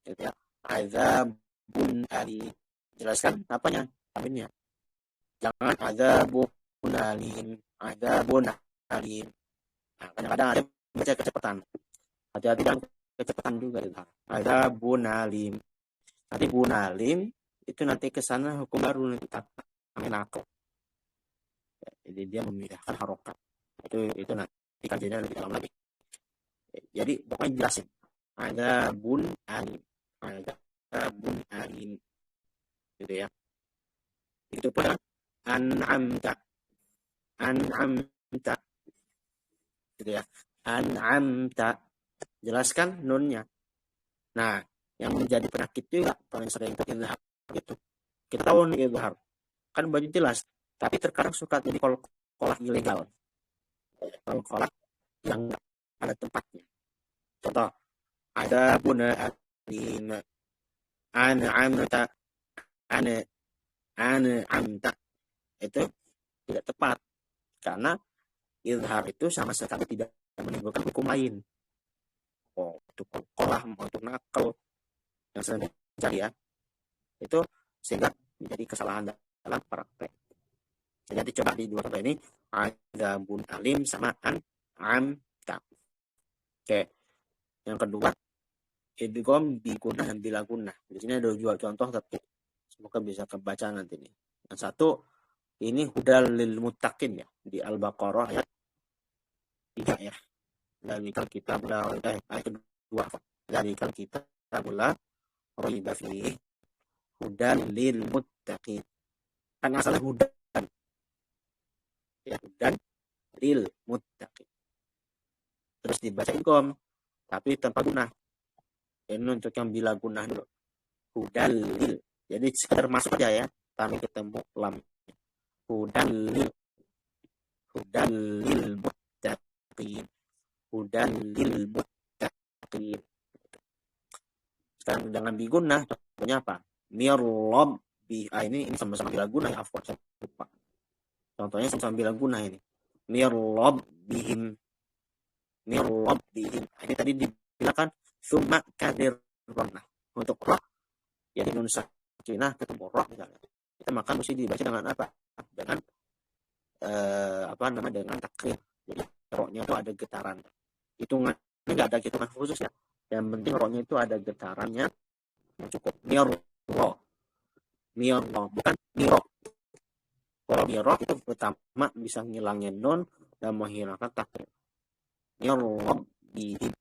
Speaker 1: gitu ya. Adzabun alim. Jelaskan apanya? Aminnya. Jangan adzabun alim, adzabun alim. Nah, kadang-kadang ada baca kecepatan. Hati-hati kan kecepatan juga itu. Adzabun alim. Nanti bunalim itu nanti ke sana hukum baru nanti nakal. Jadi dia memindahkan harokat. Itu nanti kajiannya lebih dalam lagi. Jadi pokoknya jelasin. Adzabun alim. Adzabun alim. Gitu ya. Itu pun an'amta. An'amta. Gitu ya. An'amta. Jelaskan nunnya. Nah, yang menjadi penyakit juga paling sering itu izhar gitu. Kita tahu nih izhar. Kan baju jelas, tapi terkadang suka jadi kolak ilegal. Kolak yang enggak ada tempatnya. Contoh, ada buna alim an'amta an'amta. Itu tidak tepat karena izhar itu sama sekali tidak menimbulkan hukum lain. Oh, untuk kolah, untuk nakal yang sering terjadi ya, itu sehingga menjadi kesalahan dalam praktek. Jadi coba di dua contoh ini, adzabun alim sama an'amta. Oke, yang kedua idgham bi gunnah dan bila gunnah. Di sini ada dua contoh tapi semoga bisa kebaca nanti nih. Yang satu ini hudal lil muttaqin ya, di Al-Baqarah ayat 3 ya. Zalikal kitabul ayat kedua. Zalikal kitabul raiba fihi hudan lil muttaqin. Kan asalnya hudan. Ya, hudan lil muttaqin. Terus dibaca idgham tapi tanpa gunnah. Ini untuk yang bila gunnah dulu. Hudan lil. Jadi sekedar masuk aja ya, tanpa ketemu lam. Hudan lil muttaqin. Hudan lil muttaqin. Sekarang dengan bigunnah contohnya apa? Mirlob bi ini sama-sama bila gunnah ya, afwan saya lupa. Contohnya sama-sama bila gunnah ini. Mirlob bihim. Ini tadi dibilangkan summa kadir roh. Untuk roh jadi nun sakinah ketemu roh misalnya. Kita maka mesti dibaca dengan apa? Dengan dengan takrir. Jadi rohnya itu ada getaran. Hitungan ini enggak ada hitungan khusus ya. Yang penting rohnya itu ada getarannya yang cukup. Mirro bukan miro. Kalau miro itu pertama bisa ngilangin nun dan menghilangkan takrir. Mirrob bihim.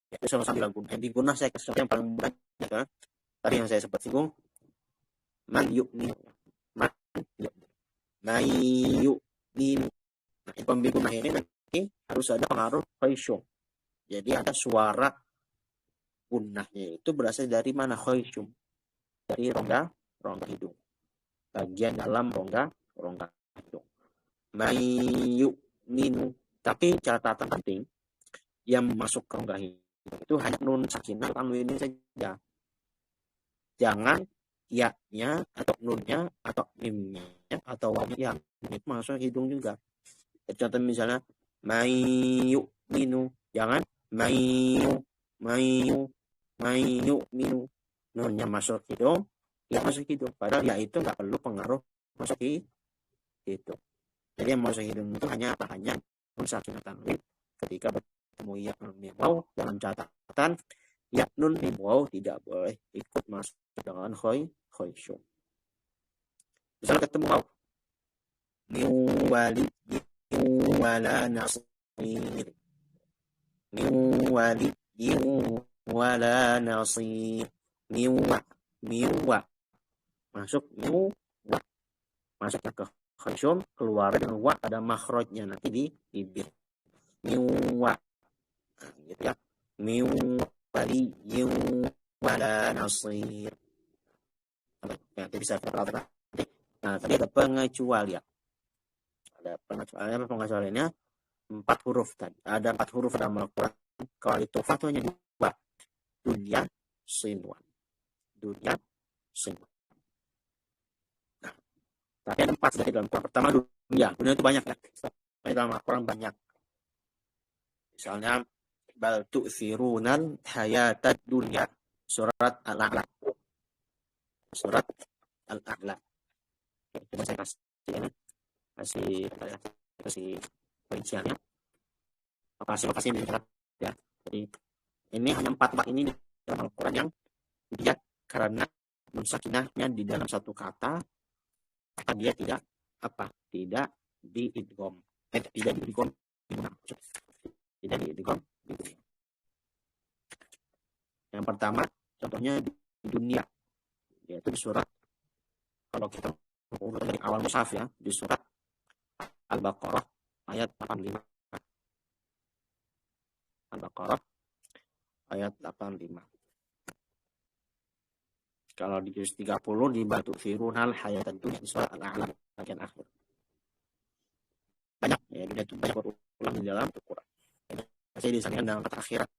Speaker 1: Itu sama-sama bila gunnah. Yang digunnah saya kasih yang paling mudah ya. Tadi yang saya sempat singgung. Man yu'min. Nah, pembigunnah ini nanti harus ada pengaruh khaysyum. Jadi ada suara gunnahnya itu berasal dari mana? Khaysyum. Dari rongga hidung. Bagian dalam rongga hidung. Yu'minu. Tapi catatan penting yang masuk ke rongga hidung itu hanya nun sakinah tanwin saja. Jangan ya-nya atau nunnya atau mimnya atau wawnya itu masuk hidung juga. Contoh misalnya yu'minu, jangan yu'minu. Nunnya masuk hidung, ya masuk hidung. Padahal ya itu nggak perlu pengaruh masuk hidung. Jadi yang masuk hidung itu hanya nun sakinah tanwin ketika bertemu ya nun mim waw. Dalam catatan ya nun mim waw tidak boleh ikut masuk dengan khaysyum. Misalnya ketemu waw min walidin wala nasir, min walidin wala nasir, miwa masuk miwa, masuknya ke khaysyum, keluar dengan wa, ada makhrajnya nanti di bibir. Miwa. Nah, gitu ya. waliyyin wala nasir. Ya, itu bisa kita lakukan. Nah, tadi ada pengecualian. Ada pengecualian, pengecualiannya 4 huruf tadi. Ada 4 huruf dalam Al-Quran. Kalau itu hanya 2. Dunya, sinwan. Dunya, sinwan. Nah, tapi ada 4 tadi dalam Al-Quran. Pertama dunya. Dunya itu banyak ya. Dalam Al-Quran banyak. Misalnya, bal tu'thirunal hayatad dunya. Surat Al-A'la. Surat Al-A'la. Coba saya kasih rinciannya. Lokasi ini ya. Jadi ini hanya 4 ini dalam Al-Quran yang dia karena nun sakinahnya di dalam satu kata, maka dia tidak diidgham. Tidak diidgham. Tidak diidgham. Yang pertama contohnya di dunia, yaitu di surat, kalau kita dari awal mushaf ya, di surat Al-Baqarah ayat 85. Al-Baqarah ayat 85. Kalau di juz 30 di batu firunal hayatan dunya, di surat Al-A'la bagian akhir. Banyak ya, dunia itu banyak berulang di dalam Al-Quran. Masih disangkan dalam kata akhirat.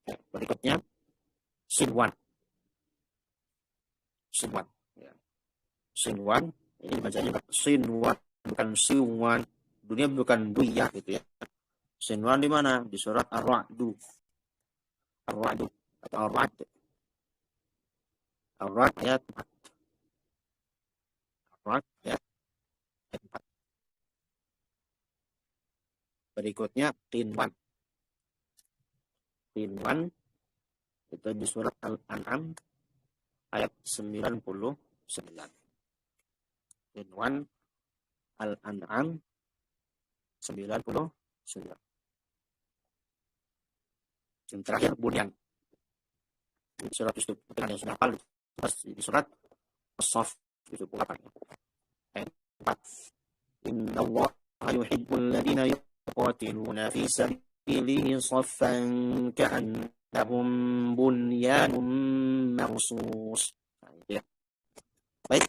Speaker 1: Ya, berikutnya sinwan. Ya. Sinwan ini bacanya sinwan, bukan siwan. Dunia bukan duya gitu ya. Sinwan di mana? Di surat Ar-Ra'du. Ar-Ra'du atau Ar-Ra'd. Ar-Ra'd ayat 4. Ar-Ra'd ayat 4. Berikutnya Tinwan. Tinwan itu di surat Al-An'am ayat 99. Tinwan Al-An'am 99. Yang terakhir Bunyan. Di surat itu yang sudah hafal di surat As-Saff 78 ayat 4. Inna Allah yuhibbul ladzina yuqatiluna fi sabilihi saffan ka'annahum bunyanun marsus. Nah, itu ya. Baik,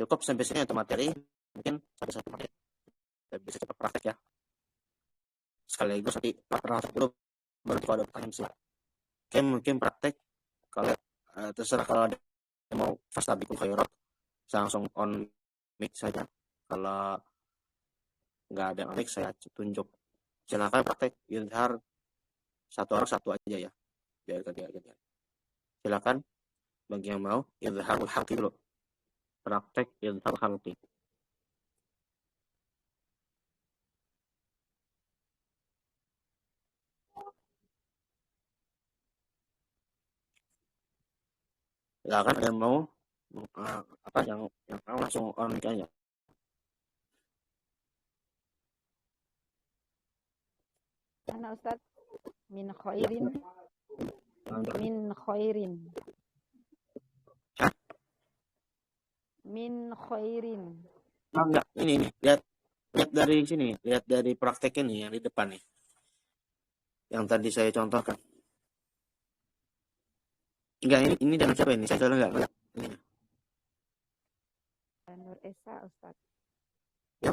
Speaker 1: cukup sampai sini untuk materi. Mungkin satu materi bisa cepat praktek ya. Sekaligus nanti praktek dulu, baru kalau ada pertanyaan silakan. Oke, mungkin praktek kalau terserah, kalau ada yang mau fastabiqul khairat saya langsung on mic saja. Kalau nggak ada mic saya tunjuk. Silakan praktek izhar satu orang satu aja ya. Biar ganti. Silakan bagi yang mau izharul haqqi dulu. Praktek izharul haqqi. Silakan ada yang mau yang mau langsung on mic aja.
Speaker 3: Ana Ustaz min khairin.
Speaker 1: Enggak, ini lihat dari sini, lihat dari praktek ini yang di depan nih. Yang tadi saya contohkan. Enggak, ini dengan siapa ini? Saya salah enggak? Ini.
Speaker 3: Nur Esa Ustaz.
Speaker 1: Ya.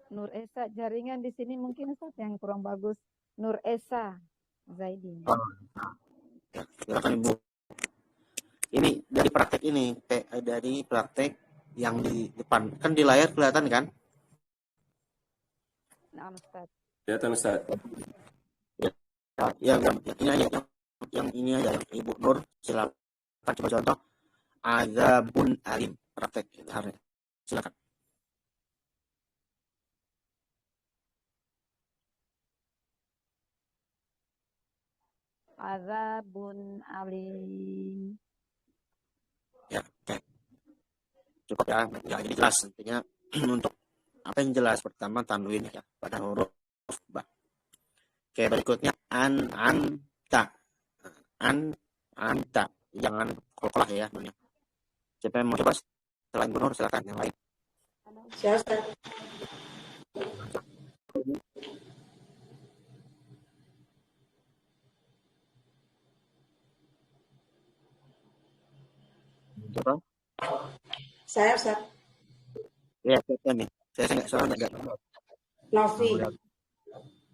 Speaker 3: Nur Esa, jaringan di sini mungkin Ustaz yang kurang bagus. Nur Esa Zaidi.
Speaker 1: Ya, silakan Ibu. Ini dari praktek ini, dari praktek yang di depan. Kan di layar kelihatan kan?
Speaker 3: Nah, Ustaz.
Speaker 2: Kelihatan Ustaz.
Speaker 1: Ya, yang ini aja, yang Ibu Nur, silakan coba contoh. Azabun alim, praktek hari. Silakan.
Speaker 3: Azabun alim.
Speaker 1: Ya, oke. Cukup ya, jadi jelas intinya. Untuk apa yang jelas, pertama tanwin ya pada huruf ba. Oke, berikutnya anta. Anta. Jangan kokolah ya, Bun. Siapa yang mau coba selain Bunur, silakan yang lain. Apa?
Speaker 5: Saya Ustaz.
Speaker 1: Ya, saya nih. Saya nggak salah nggak.
Speaker 5: Novi.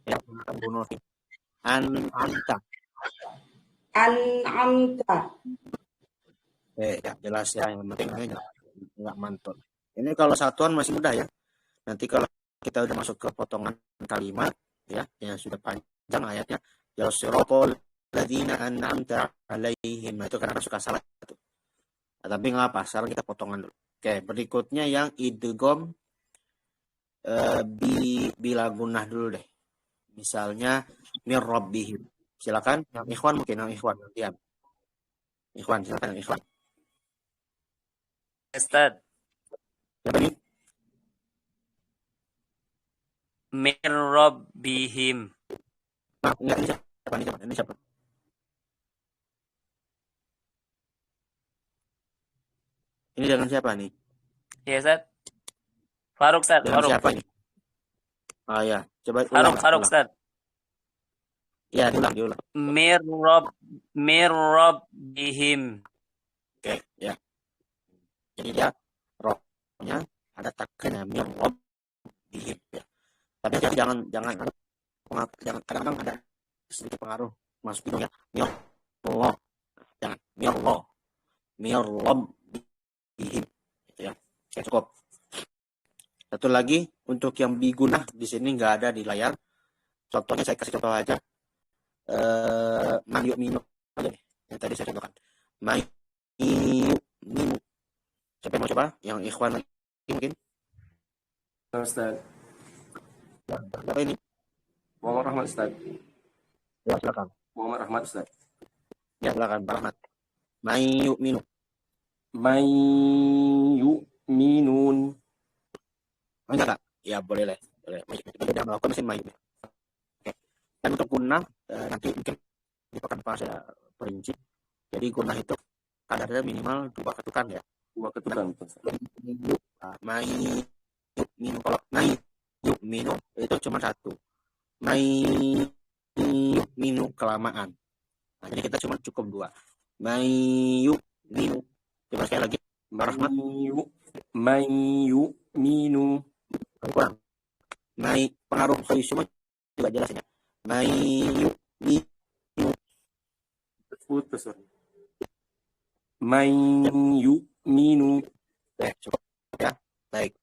Speaker 1: Ya, Bu Novi. Anta.
Speaker 5: An'amta.
Speaker 1: Ya, jelas ya. Yang penting nggak mantul. Ini kalau satuan masih mudah ya. Nanti kalau kita udah masuk ke potongan kalimat, ya, yang sudah panjang ayatnya, ya sirotol ladzina an'amta alaihim, itu karena suka salah itu. Nah, tapi nggak apa, sekarang kita potongan dulu. Oke, berikutnya yang idgham bila gunah dulu deh. Misalnya mir rabbihim. Silakan yang ikhwan, mungkin yang ikhwan nantian. Ikhwan, silakan yang ikhwan.
Speaker 6: Ustaz,
Speaker 1: Siapa nih?
Speaker 6: min rabbihim.
Speaker 1: Maaf, enggak, ini siapa? Ini siapa? Ini dengan siapa nih?
Speaker 6: Ya Ustaz. Faruk Ustaz,
Speaker 1: Dengan
Speaker 6: Faruk.
Speaker 1: siapa ini? Ah ya, coba
Speaker 6: Faruk
Speaker 1: ulang.
Speaker 6: Ustaz.
Speaker 1: Ya, diulang.
Speaker 6: Mir rabbihim.
Speaker 1: Oke, ya. Jadi dia rohnya ada takkannya mir rabbihim ya. Tapi jangan kadang-kadang ada sedikit pengaruh masuk hidung ya. Mir Allah. Jangan mir Allah. Mir rabbihim gitu ya. Oke, cukup. Satu lagi untuk yang bigunah di sini nggak ada di layar. Contohnya saya kasih contoh aja. Mayuk minum aja nih. Yang tadi saya contohkan. Mayuk minum. Siapa yang mau coba? Yang ikhwan mungkin?
Speaker 2: Ustaz.
Speaker 1: Apa ini?
Speaker 2: Muhammad Rahmat Ustaz.
Speaker 1: Ya, silakan.
Speaker 2: Muhammad Rahmat Ustaz.
Speaker 1: Ya, silakan Pak Ahmad. Mayuk minum.
Speaker 2: Mayu'minun.
Speaker 1: Enggak. Ya, boleh lah. Boleh. Tidak melakukan mesin mayuk. Oke. Dan untuk gunah nanti mungkin di pekan pas saya perinci. Jadi gunah itu kadarnya minimal 2 ketukan ya.
Speaker 2: 2 ketukan.
Speaker 1: Mayuk minum. Kalau mayuk minum itu cuma 1. Mayuk minum kelamaan. Nah, jadi kita cuma cukup 2. Mayuk minum. Coba sekali lagi. Rahmat.
Speaker 2: Mayu'minu.
Speaker 1: Kurang. Pengaruh semua juga jelasnya. Mayuk minum.
Speaker 2: Putus. Mayu'minu.
Speaker 1: Cukup ya. Baik.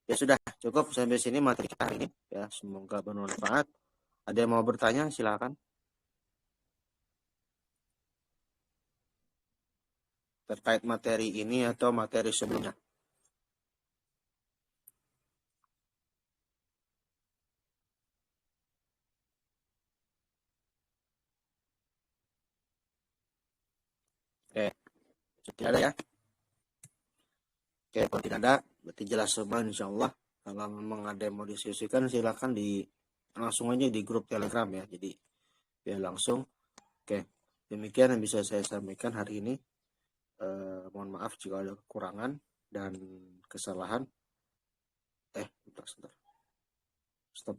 Speaker 1: Ya sudah, cukup sampai sini materi kita hari ini. Ya, semoga bermanfaat. Ada yang mau bertanya, silakan. Terkait materi ini atau materi sebelumnya. Oke, tidak ada ya. Oke, kalau tidak ada, berarti jelas semua insya Allah. Kalau memang ada yang mau diskusikan, silakan langsung aja di grup Telegram ya. Jadi ya langsung. Oke, demikian yang bisa saya sampaikan hari ini. Mohon maaf jika ada kekurangan dan kesalahan. Sebentar. Stop.